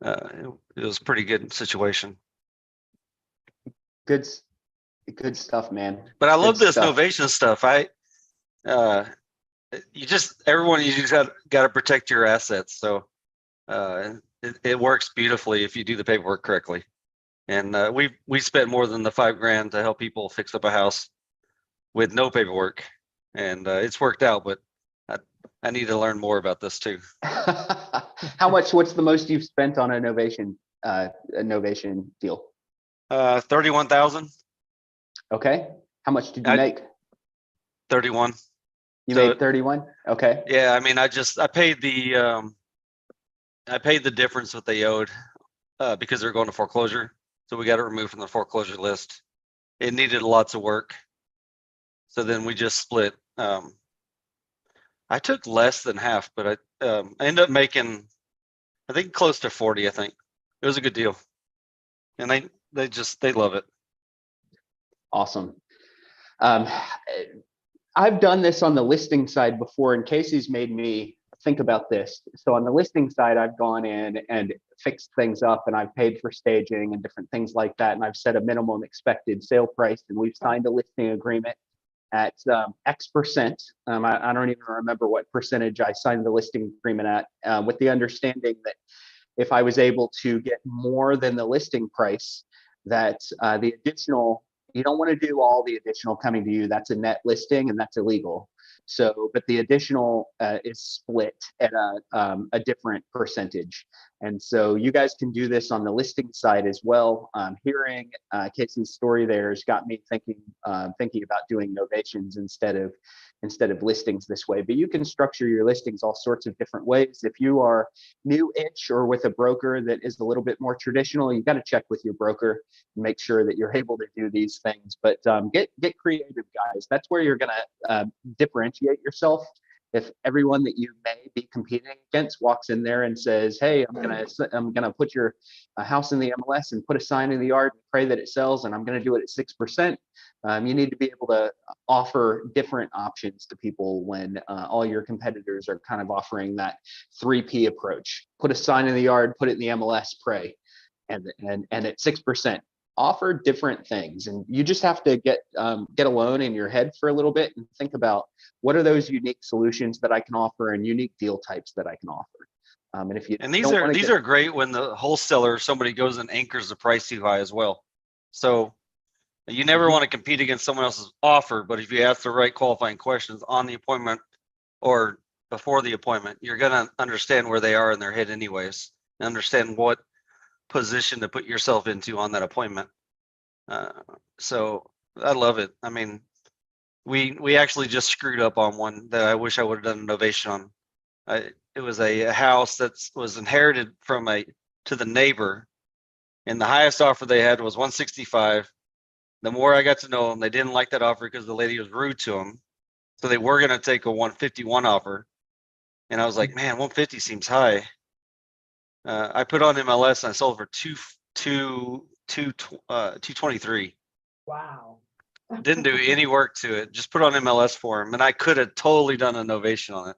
Speaker 7: it was a pretty good situation.
Speaker 2: Good stuff, man.
Speaker 7: But I love this novation stuff. You just got to protect your assets. So it works beautifully if you do the paperwork correctly. And we spent more than the $5,000 to help people fix up a house with no paperwork, and it's worked out. But I need to learn more about this too.
Speaker 2: What's the most you've spent on a novation deal?
Speaker 7: 31,000.
Speaker 2: Okay. How much did you make?
Speaker 7: 31.
Speaker 2: You made 31? Okay.
Speaker 7: Yeah, I mean, I paid the difference what they owed because they're going to foreclosure. So we got it removed from the foreclosure list. It needed lots of work. So then we just split. I took less than half, but I ended up making, I think, close to 40, I think. It was a good deal. And they love it.
Speaker 2: Awesome. I've done this on the listing side before, and Casey's made me think about this. So on the listing side, I've gone in and fixed things up, and I've paid for staging and different things like that. And I've set a minimum expected sale price, and we've signed a listing agreement at X percent. I don't even remember what percentage I signed the listing agreement at, with the understanding that if I was able to get more than the listing price, that the additional, you don't want to do all the additional coming to you. That's a net listing and that's illegal. So, but the additional is split at a different percentage. And so you guys can do this on the listing side as well. Hearing Casey's story there has got me thinking about doing novations instead of listings this way. But you can structure your listings all sorts of different ways. If you are new-ish or with a broker that is a little bit more traditional, you got to check with your broker and make sure that you're able to do these things. But get creative, guys. That's where you're going to differentiate yourself. If everyone that you may be competing against walks in there and says, "Hey, I'm gonna put your house in the MLS and put a sign in the yard and pray that it sells, and I'm gonna do it at 6%," you need to be able to offer different options to people when all your competitors are kind of offering that 3P approach. Put a sign in the yard, put it in the MLS, pray, and at 6%. Offer different things, and you just have to get alone in your head for a little bit and think about what are those unique solutions that I can offer and unique deal types that I can offer. And if you
Speaker 7: these are great when the wholesaler, somebody goes and anchors the price too high as well. So you never want to compete against someone else's offer, but if you ask the right qualifying questions on the appointment or before the appointment, you're gonna understand where they are in their head anyways, and understand what position to put yourself into on that appointment. So I love it. I mean, we actually just screwed up on one that I wish I would have done an novation on. It was a house that was inherited from to the neighbor, and the highest offer they had was 165. The more I got to know them, they didn't like that offer because the lady was rude to them. So they were going to take a 151 offer. And I was like, man, 150 seems high. I put on MLS and I sold for 223.
Speaker 6: Wow.
Speaker 7: Didn't do any work to it. Just put on MLS for him, and I could have totally done a novation on it.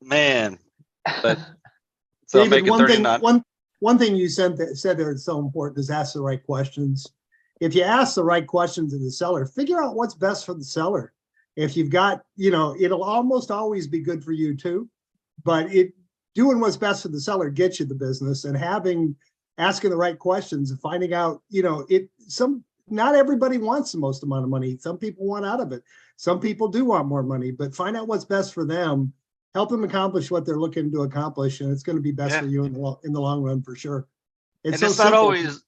Speaker 7: Man, but so I'm
Speaker 1: David,
Speaker 7: making 39.
Speaker 1: one thing you said there is so important is ask the right questions. If you ask the right questions of the seller, figure out what's best for the seller. If you've got, it'll almost always be good for you too, but doing what's best for the seller gets you the business, and asking the right questions and finding out, not everybody wants the most amount of money. Some people want out of it. Some people do want more money, but find out what's best for them, help them accomplish what they're looking to accomplish. And it's going to be best for you in the long run for sure.
Speaker 7: It's not always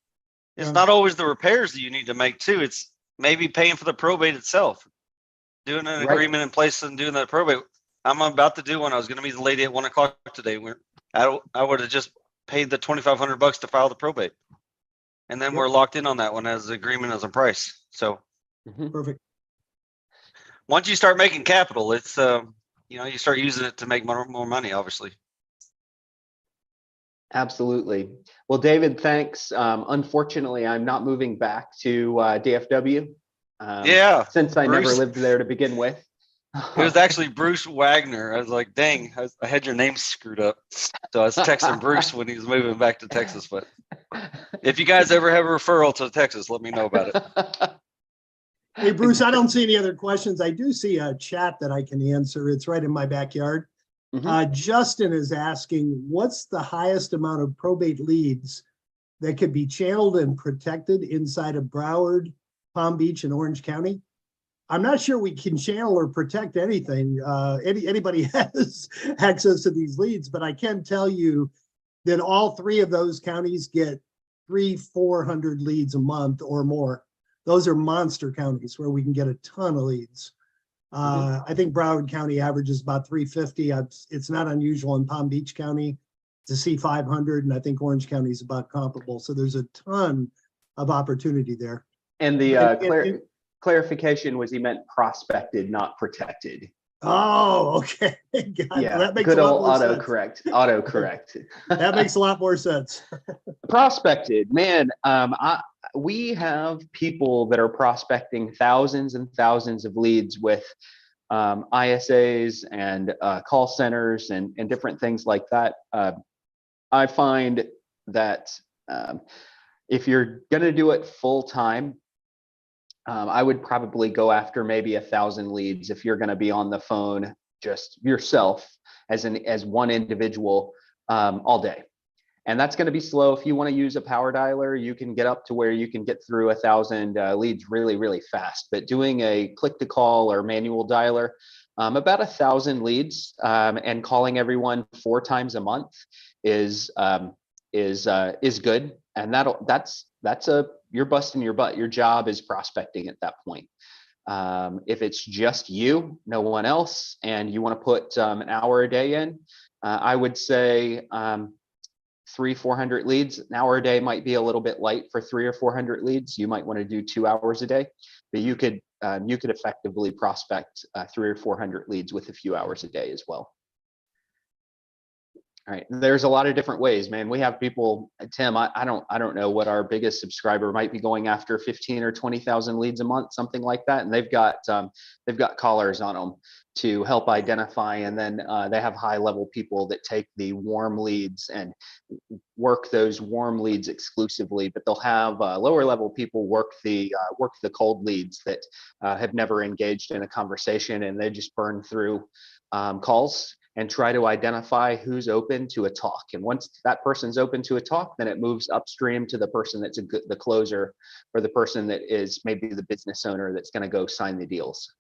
Speaker 7: the repairs that you need to make too. It's maybe paying for the probate itself, doing an agreement in place and doing that probate. I'm about to do one. I was going to meet the lady at 1:00 today. I would have just paid the $2,500 to file the probate, and then we're locked in on that one as the agreement as a price. So
Speaker 1: perfect.
Speaker 7: Once you start making capital, it's you start using it to make more money, obviously.
Speaker 2: Absolutely. Well, David, thanks. Unfortunately, I'm not moving back to DFW. Since I never lived there to begin with.
Speaker 7: It was actually Bruce Wagner. I was like, dang, I had your name screwed up. So I was texting Bruce when he was moving back to Texas. But if you guys ever have a referral to Texas, let me know about it.
Speaker 1: Hey, Bruce, I don't see any other questions. I do see a chat that I can answer. It's right in my backyard. Justin is asking, what's the highest amount of probate leads that could be channeled and protected inside of Broward, Palm Beach, and Orange County? I'm not sure we can channel or protect anything. Anybody has access to these leads, but I can tell you that all three of those counties get 300-400 leads a month or more. Those are monster counties where we can get a ton of leads. I think Broward County averages about 350. It's not unusual in Palm Beach County to see 500, and I think Orange County is about comparable. So there's a ton of opportunity there.
Speaker 2: And the clarification was he meant prospected, not protected.
Speaker 1: Oh, okay.
Speaker 2: Yeah,
Speaker 1: that makes
Speaker 2: good
Speaker 1: a lot
Speaker 2: old
Speaker 1: more
Speaker 2: autocorrect. Autocorrect.
Speaker 1: That makes a lot more sense.
Speaker 2: Prospected, man. We have people that are prospecting thousands and thousands of leads with ISAs and call centers and different things like that. I find that if you're going to do it full time, I would probably go after maybe 1,000 leads if you're going to be on the phone just yourself as one individual all day. And that's going to be slow. If you want to use a power dialer, you can get up to where you can get through 1,000 leads really, really fast. But doing a click to call or manual dialer, about 1,000 leads and calling everyone 4 times a month is good. And that's you're busting your butt. Your job is prospecting at that point. If it's just you, no one else, and you want to put an hour a day in, I would say 300-400 leads. An hour a day might be a little bit light for 300 or 400 leads. You might want to do 2 hours a day, but you could effectively prospect 300 or 400 leads with a few hours a day as well. All right, there's a lot of different ways, man. We have people, Tim, I don't know what our biggest subscriber might be going after, 15 or 20,000 leads a month, something like that. And they've got callers on them to help identify. And then they have high level people that take the warm leads and work those warm leads exclusively, but they'll have lower level people work the cold leads that have never engaged in a conversation, and they just burn through calls and try to identify who's open to a talk. And once that person's open to a talk, then it moves upstream to the person that's the closer, or the person that is maybe the business owner that's going to go sign the deals.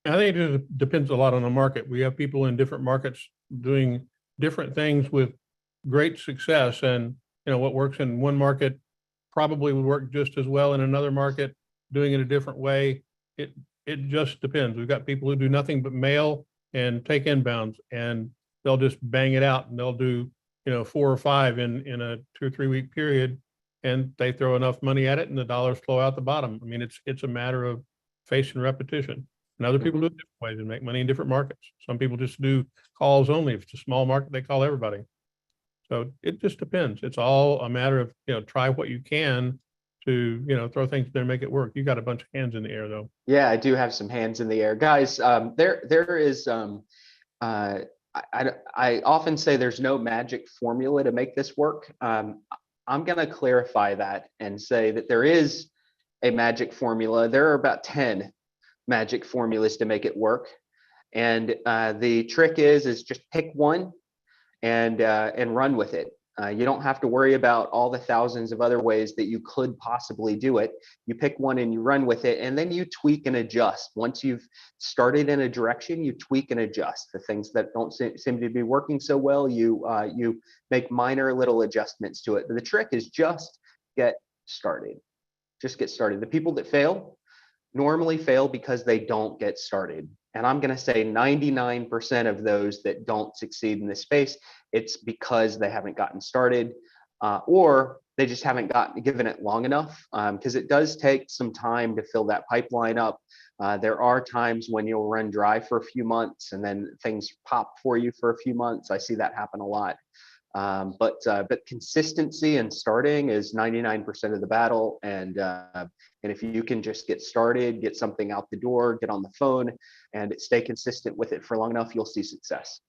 Speaker 3: I think it depends a lot on the market. We have people in different markets doing different things with great success. And, what works in one market probably would work just as well in another market, doing it a different way. It just depends. We've got people who do nothing but mail and take inbounds, and they'll just bang it out, and they'll do 4 or 5 in a 2 or 3 week period, and they throw enough money at it and the dollars flow out the bottom. I mean, it's a matter of face and repetition. And other people do it different ways and make money in different markets. Some people just do calls only. If it's a small market, they call everybody. So it just depends. It's all a matter of try what you can to throw things there and make it work. You got a bunch of hands in the air though.
Speaker 2: Yeah, I do have some hands in the air, guys. There is I often say there's no magic formula to make this work. I'm going to clarify that and say that there is a magic formula. There are about 10 magic formulas to make it work, and the trick is just pick one and run with it. You don't have to worry about all the thousands of other ways that you could possibly do it. You pick one and you run with it, and then you tweak and adjust. Once you've started in a direction, you tweak and adjust. The things that don't seem to be working so well, you make minor little adjustments to it. But the trick is just get started. Just get started. The people that fail normally fail because they don't get started. And I'm going to say 99% of those that don't succeed in this space, it's because they haven't gotten started, or they just haven't given it long enough, because it does take some time to fill that pipeline up. There are times when you'll run dry for a few months and then things pop for you for a few months. I see that happen a lot. But consistency and starting is 99% of the battle. And if you can just get started, get something out the door, get on the phone, and stay consistent with it for long enough, you'll see success.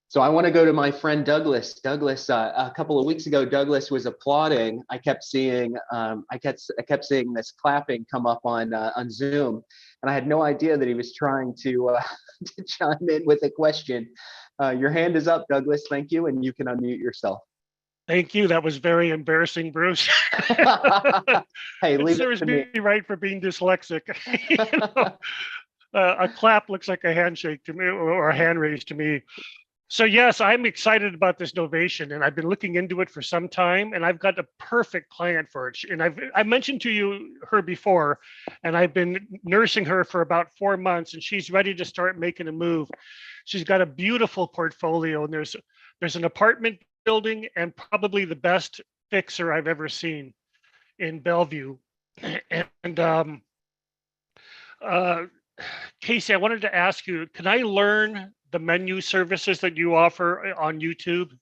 Speaker 2: So I want to go to my friend Douglas. Douglas, a couple of weeks ago, Douglas was applauding. I kept seeing this clapping come up on Zoom, and I had no idea that he was trying to chime in with a question. Your hand is up, Douglas. Thank you, and you can unmute yourself.
Speaker 8: Thank you. That was very embarrassing, Bruce.
Speaker 2: Hey,
Speaker 8: it
Speaker 2: leave
Speaker 8: serves
Speaker 2: it to me.
Speaker 8: right for being dyslexic. A clap looks like a handshake to me, or a hand raise to me. So yes, I'm excited about this novation, and I've been looking into it for some time, and I've got a perfect client for it. And I mentioned to her before, and I've been nursing her for about 4 months, and she's ready to start making a move. She's got a beautiful portfolio, and there's an apartment building and probably the best fixer I've ever seen in Bellevue. And Casey, I wanted to ask you, can I learn the menu services that you offer on YouTube?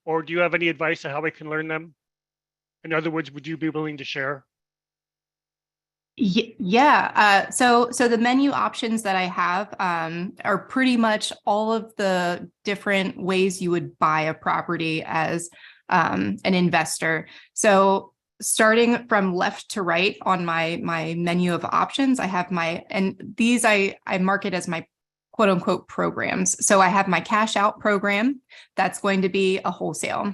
Speaker 8: Or do you have any advice on how I can learn them? In other words, would you be willing to share?
Speaker 4: Yeah. So the menu options that I have are pretty much all of the different ways you would buy a property as an investor. So starting from left to right on my menu of options, I have and these I market as my quote unquote programs. So I have my cash out program. That's going to be a wholesale.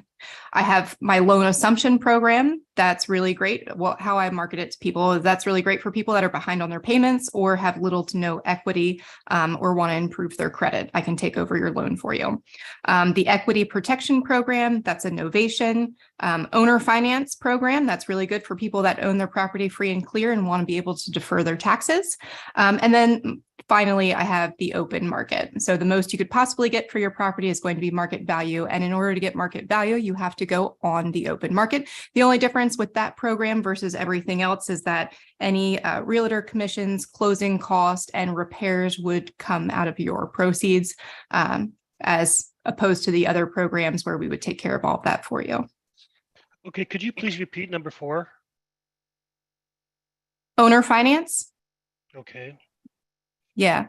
Speaker 4: I have my loan assumption program. That's really great. Well, how I market it to people is that's really great for people that are behind on their payments or have little to no equity, or want to improve their credit. I can take over your loan for you. The equity protection program, that's a novation. Owner finance program, that's really good for people that own their property free and clear and want to be able to defer their taxes. And then finally, I have the open market. So the most you could possibly get for your property is going to be market value. And in order to get market value, you have to go on the open market. The only difference with that program versus everything else is that any realtor commissions, closing cost, and repairs would come out of your proceeds, as opposed to the other programs where we would take care of all of that for you.
Speaker 8: Okay, could you please repeat number 4?
Speaker 4: Owner finance?
Speaker 8: Okay.
Speaker 4: Yeah.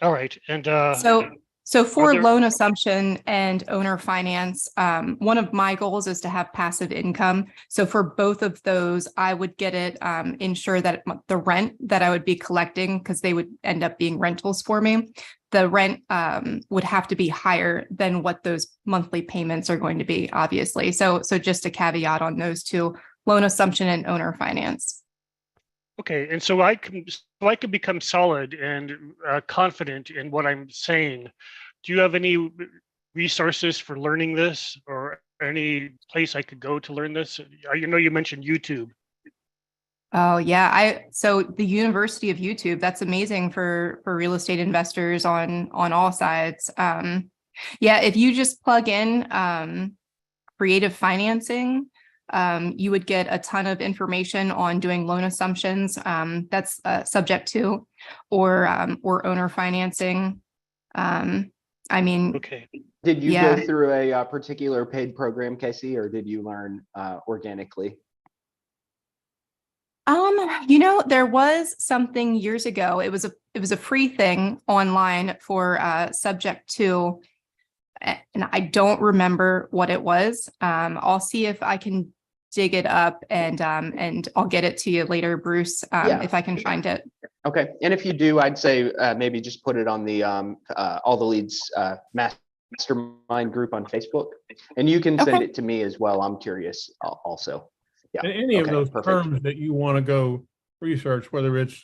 Speaker 8: All right. And
Speaker 4: So for
Speaker 8: there-
Speaker 4: loan assumption and owner finance, one of my goals is to have passive income. So for both of those, I would get it, ensure that the rent that I would be collecting, because they would end up being rentals for me, the rent would have to be higher than what those monthly payments are going to be, obviously. So just a caveat on those two, loan assumption and owner finance.
Speaker 8: Okay, and so I can become solid and confident in what I'm saying. Do you have any resources for learning this, or any place I could go to learn this? You know, you mentioned YouTube.
Speaker 4: Oh yeah, so the University of YouTube, that's amazing for real estate investors on all sides. Yeah, if you just plug in creative financing, you would get a ton of information on doing loan assumptions. That's subject to, or owner financing. I mean,
Speaker 8: Okay.
Speaker 2: Did you
Speaker 4: Yeah.
Speaker 2: go through a particular paid program, Casey, or did you learn organically?
Speaker 4: There was something years ago. It was a free thing online for subject to, and I don't remember what it was. I'll see if I can dig it up and I'll get it to you later, Bruce,
Speaker 2: Yeah.
Speaker 4: if I can find it.
Speaker 2: Okay, and if you do, I'd say maybe just put it on the All the Leads Mastermind group on Facebook, and you can send
Speaker 4: Okay.
Speaker 2: it to me as well. I'm curious also. Yeah.
Speaker 3: And any of
Speaker 2: Okay,
Speaker 3: those
Speaker 2: perfect.
Speaker 3: terms that you want to go research, whether it's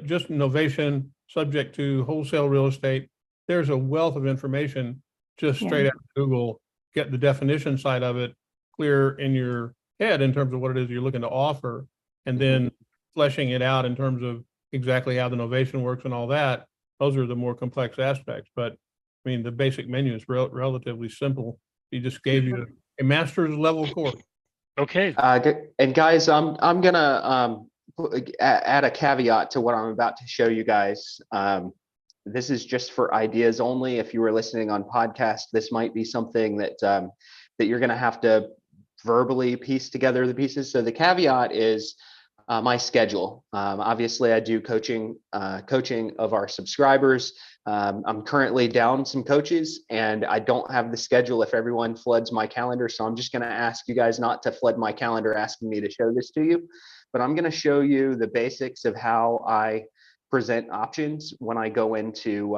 Speaker 3: just novation, subject to wholesale real estate, there's a wealth of information just
Speaker 4: Yeah.
Speaker 3: straight out of Google. Get the definition side of it clear in your head in terms of what it is you're looking to offer, and then fleshing it out in terms of exactly how the novation works and all that. Those are the more complex aspects. But I mean, the basic menu is relatively simple. He just gave you a master's level course.
Speaker 8: Okay.
Speaker 2: And guys, I'm gonna add a caveat to what I'm about to show you guys. This is just for ideas only. If you were listening on podcast, this might be something that that you're gonna have to verbally piece together the pieces. So the caveat is my schedule. Obviously, I do coaching of our subscribers. I'm currently down some coaches, and I don't have the schedule if everyone floods my calendar. So I'm just going to ask you guys not to flood my calendar asking me to show this to you. But I'm going to show you the basics of how I present options when I go into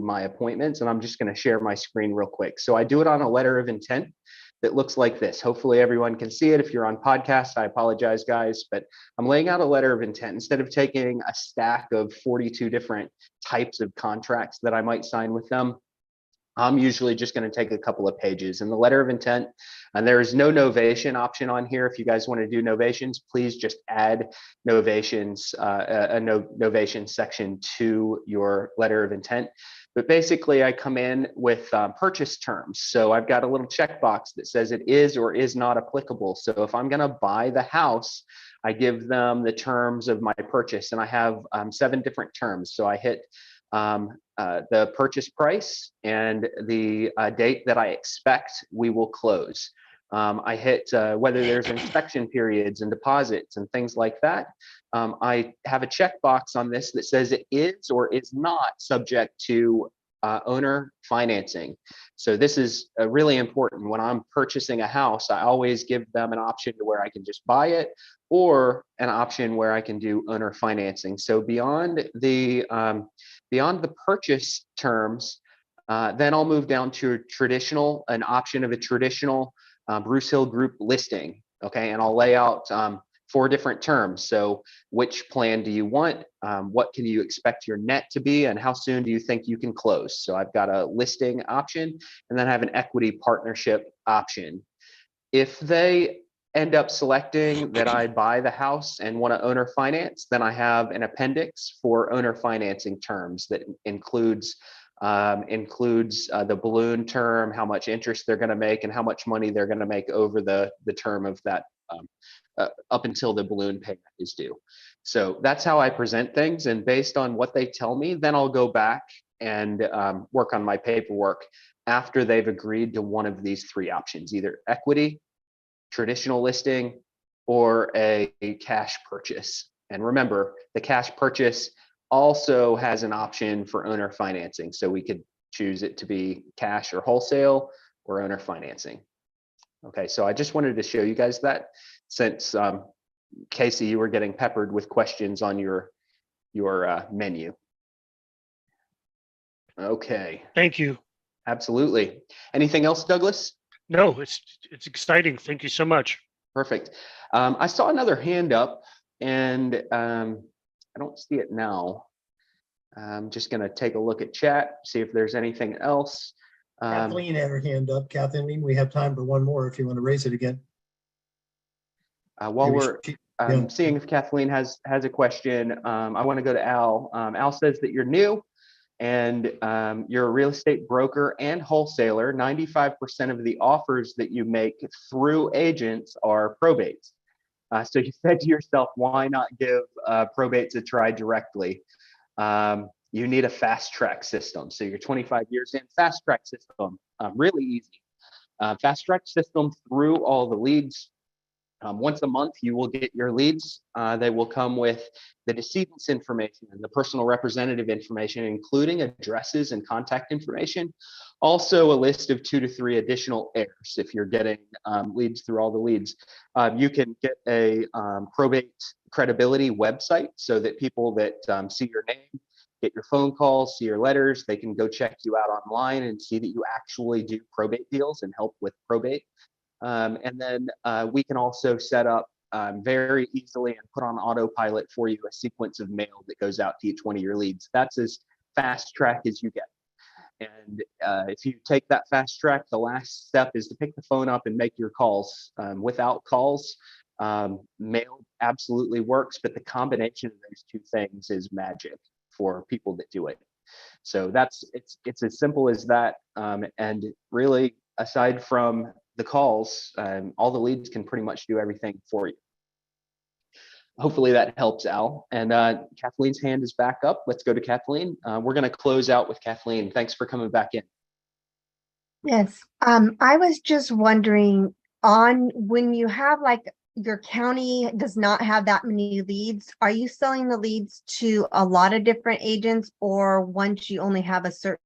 Speaker 2: my appointments. And I'm just going to share my screen real quick. So I do it on a letter of intent that looks like this. Hopefully everyone can see it. If you're on podcast, I apologize, guys, but I'm laying out a letter of intent. Instead of taking a stack of 42 different types of contracts that I might sign with them, I'm usually just going to take a couple of pages in the letter of intent. And there is no novation option on here. If you guys want to do novations, please just add novations, a novation section to your letter of intent. But basically, I come in with purchase terms. So I've got a little checkbox that says it is or is not applicable. So if I'm going to buy the house, I give them the terms of my purchase, and I have 7 different terms. So I hit the purchase price and the date that I expect we will close. I hit whether there's inspection periods and deposits and things like that. I have a checkbox on this that says it is or is not subject to owner financing. So this is really important. When I'm purchasing a house, I always give them an option to where I can just buy it, or an option where I can do owner financing. So beyond the purchase terms, then I'll move down to an option of a traditional Bruce Hill Group listing. Okay, and I'll lay out 4 different terms. So which plan do you want? What can you expect your net to be? And how soon do you think you can close? So I've got a listing option, and then I have an equity partnership option. If they end up selecting that I buy the house and want to owner finance, then I have an appendix for owner financing terms that includes the balloon term, how much interest they're going to make, and how much money they're going to make over the term of that, up until the balloon payment is due. So that's how I present things. And based on what they tell me, then I'll go back and work on my paperwork after they've agreed to one of these 3 options, either equity, traditional listing, or a cash purchase. And remember, the cash purchase also has an option for owner financing. So we could choose it to be cash or wholesale or owner financing. Okay, so I just wanted to show you guys that, since Casey, you were getting peppered with questions on your menu. Okay.
Speaker 8: Thank you.
Speaker 2: Absolutely. Anything else, Douglas?
Speaker 8: No, it's exciting. Thank you so much.
Speaker 2: Perfect. I saw another hand up, and I don't see it now. I'm just going to take a look at chat, see if there's anything else.
Speaker 1: Kathleen had her hand up. Kathleen, we have time for one more if you want to raise it again.
Speaker 2: While we're
Speaker 1: yeah.
Speaker 2: seeing if Kathleen has a question, I want to go to Al. Al says that you're new, and you're a real estate broker and wholesaler. 95% of the offers that you make through agents are probates. So you said to yourself, why not give probates a try directly? You need a fast track system. So you're 25 years in, fast track system, really easy. Fast track system through all the leads. Once a month, you will get your leads. They will come with the decedent's information and the personal representative information, including addresses and contact information. Also, a list of 2 to 3 additional heirs. If you're getting leads through all the leads, you can get a probate credibility website, so that people that see your name, get your phone calls, see your letters, they can go check you out online and see that you actually do probate deals and help with probate. And then we can also set up very easily and put on autopilot for you a sequence of mail that goes out to each one of your leads. That's as fast track as you get. And if you take that fast track, the last step is to pick the phone up and make your calls. Without calls, mail absolutely works, but the combination of those 2 things is magic for people that do it. So it's as simple as that. And really, aside from the calls, all the leads can pretty much do everything for you. Hopefully that helps, Al. And Kathleen's hand is back up. Let's go to Kathleen. We're going to close out with Kathleen. Thanks for coming back in.
Speaker 9: Yes, I was just wondering, on when you have, like, your county does not have that many leads, are you selling the leads to a lot of different agents, or once you only have a certain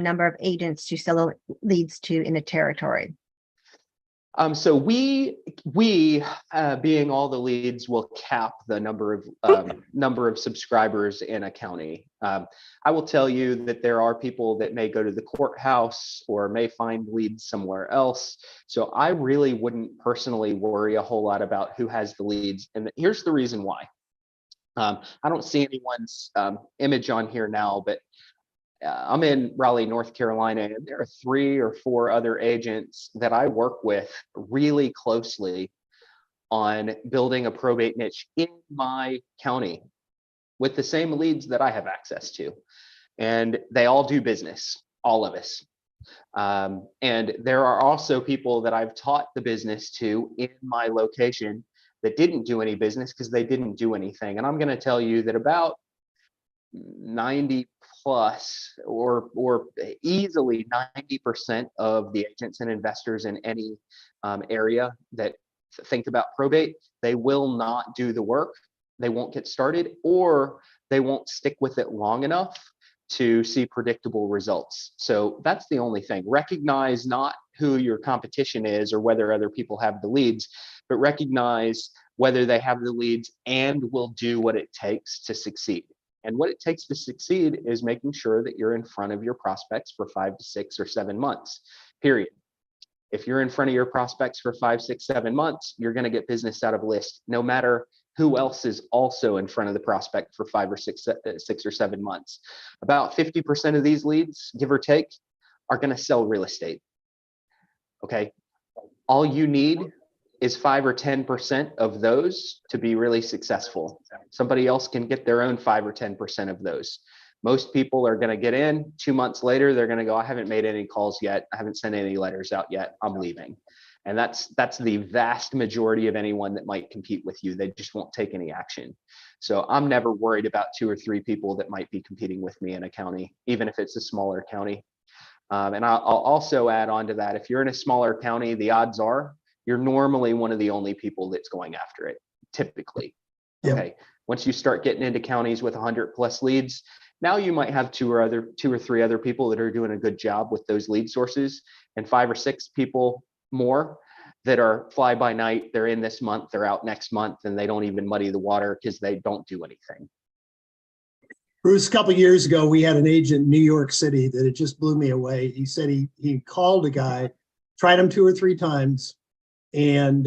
Speaker 9: number of agents to sell the leads to in a territory?
Speaker 2: So we being all the leads, will cap the number of subscribers in a county. I will tell you that there are people that may go to the courthouse or may find leads somewhere else. So I really wouldn't personally worry a whole lot about who has the leads. And here's the reason why. I don't see anyone's image on here now, but I'm in Raleigh, North Carolina, and there are 3 or 4 other agents that I work with really closely on building a probate niche in my county with the same leads that I have access to. And they all do business, all of us. And there are also people that I've taught the business to in my location that didn't do any business because they didn't do anything. And I'm going to tell you that about 90 plus or easily 90% of the agents and investors in any area that think about probate, they will not do the work, they won't get started, or they won't stick with it long enough to see predictable results. So that's the only thing. Recognize not who your competition is or whether other people have the leads, but recognize whether they have the leads and will do what it takes to succeed. And what it takes to succeed is making sure that you're in front of your prospects for 5 to 6 or 7 months, period. If you're in front of your prospects for 5, 6, 7 months, you're going to get business out of list, no matter who else is also in front of the prospect for 5 or 6 or 7 months. About 50% of these leads, give or take, are going to sell real estate. Okay. All you need is 5 or 10% of those to be really successful. Somebody else can get their own 5 or 10% of those. Most people are going to get in 2 months later. They're going to go, I haven't made any calls yet. I haven't sent any letters out yet. I'm leaving. And that's the vast majority of anyone that might compete with you. They just won't take any action. So I'm never worried about 2 or 3 people that might be competing with me in a county, even if it's a smaller county. And I'll also add on to that, if you're in a smaller county, the odds are you're normally one of the only people that's going after it, typically.
Speaker 1: Yep.
Speaker 2: Okay. Once you start getting into counties with 100+ leads, now you might have 2 or 3 other people that are doing a good job with those lead sources, and 5 or 6 people more that are fly by night. They're in this month, they're out next month, and they don't even muddy the water because they don't do anything.
Speaker 1: Bruce, a couple of years ago, we had an agent in New York City that it just blew me away. He said he called a guy, tried him 2 or 3 times, and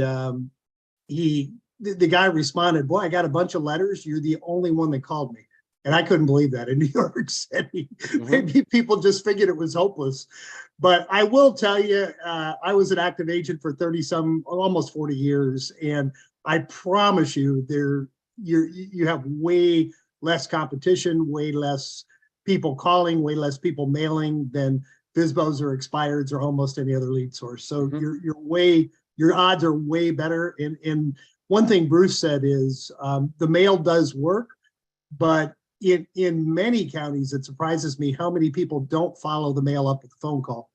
Speaker 1: the guy responded, boy, I got a bunch of letters. You're the only one that called me. And I couldn't believe that in New York City.
Speaker 2: Mm-hmm.
Speaker 1: Maybe people just figured it was hopeless. But I will tell you, I was an active agent for 30-some, almost 40 years. And I promise you, you have way less competition, way less people calling, way less people mailing than FSBOs or expireds or almost any other lead source. So
Speaker 2: Mm-hmm.
Speaker 1: your odds are way better. And one thing Bruce said is the mail does work, but in many counties, it surprises me how many people don't follow the mail up with a phone call.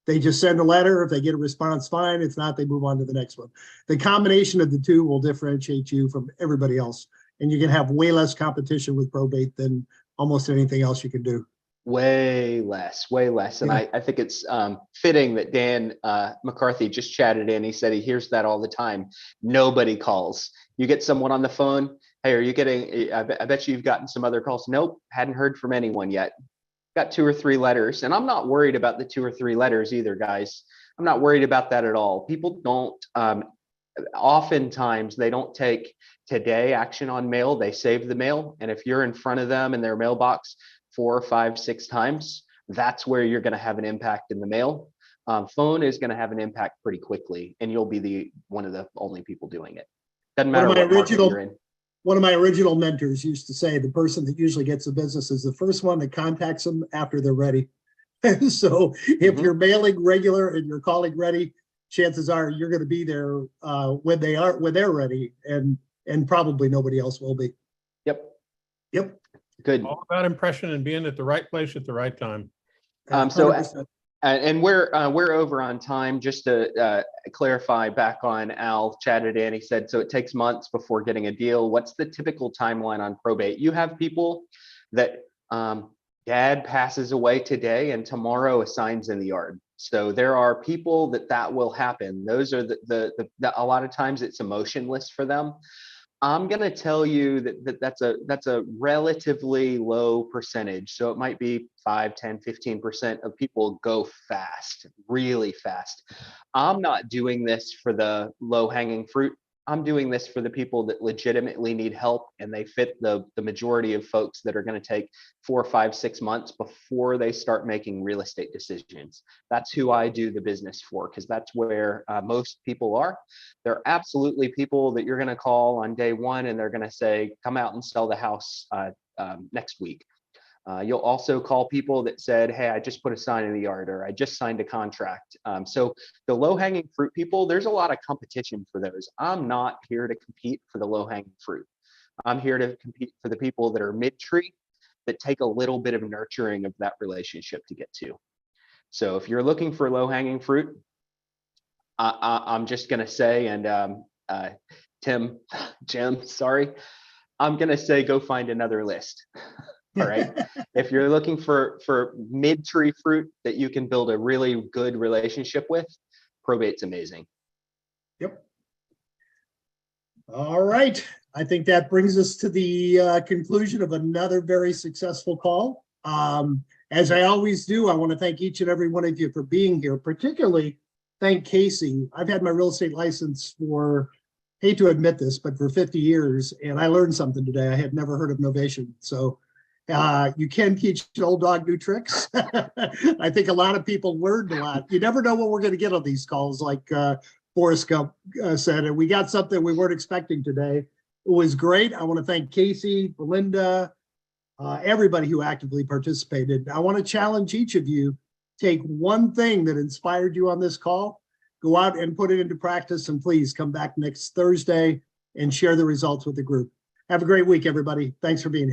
Speaker 1: They just send a letter. If they get a response, fine. If not, they move on to the next one. The combination of the two will differentiate you from everybody else. And you can have way less competition with probate than almost anything else you can do.
Speaker 2: Way less. And
Speaker 1: Yeah.
Speaker 2: I think it's fitting that Dan McCarthy just chatted in. He said he hears that all the time. Nobody calls. You get someone on the phone. Hey, are you getting, I bet you've gotten some other calls. Nope, hadn't heard from anyone yet. Got 2 or 3 letters. And I'm not worried about the 2 or 3 letters either, guys. I'm not worried about that at all. People don't, oftentimes they don't take today action on mail. They save the mail. And if you're in front of them in their mailbox 4, 5, 6 times, that's where you're going to have an impact in the mail. Phone is going to have an impact pretty quickly, and you'll be one of the only people doing it. Doesn't matter what market you're in.
Speaker 1: One of my original mentors used to say the person that usually gets the business is the first one that contacts them after they're ready. So if you're mailing regular and you're calling ready, chances are you're going to be there when they're ready, and probably nobody else will be. Yep.
Speaker 2: Good.
Speaker 3: All about impression and being at the right place at the right time.
Speaker 2: So
Speaker 1: 100%.
Speaker 2: And we're over on time. Just to clarify back on Al chatted in, he said, so it takes months before getting a deal. What's the typical timeline on probate? You have people that dad passes away today and tomorrow a sign's in the yard. So there are people that will happen. Those are a lot of times it's emotionless for them. I'm going to tell you that's a relatively low percentage. So it might be 5, 10, 15% of people go fast, really fast. I'm not doing this for the low hanging fruit. I'm doing this for the people that legitimately need help, and they fit the majority of folks that are going to take 4, 5, 6 months before they start making real estate decisions. That's who I do the business for, because that's where most people are. There are absolutely people that you're going to call on day 1 and they're going to say, come out and sell the house next week. You'll also call people that said, hey, I just put a sign in the yard, or I just signed a contract. So the low-hanging fruit people, there's a lot of competition for those. I'm not here to compete for the low-hanging fruit. I'm here to compete for the people that are mid-tree, that take a little bit of nurturing of that relationship to get to. So if you're looking for low-hanging fruit, I'm just going to say, and Jim, sorry, I'm going to say, go find another list. All right. If you're looking for mid-tree fruit that you can build a really good relationship with, probate's amazing.
Speaker 1: Yep. All right. I think that brings us to the conclusion of another very successful call. As I always do, I want to thank each and every one of you for being here, particularly thank Casey. I've had my real estate license for, hate to admit this, but for 50 years, and I learned something today. I had never heard of novation. So you can teach an old dog new tricks. I think a lot of people learned a lot. You never know what we're going to get on these calls, like Forrest Gump said, and we got something we weren't expecting today. It was great. I want to thank Casey, Belinda, everybody who actively participated. I want to challenge each of you, take one thing that inspired you on this call, go out and put it into practice, and please come back next Thursday and share the results with the group. Have a great week, everybody. Thanks for being here.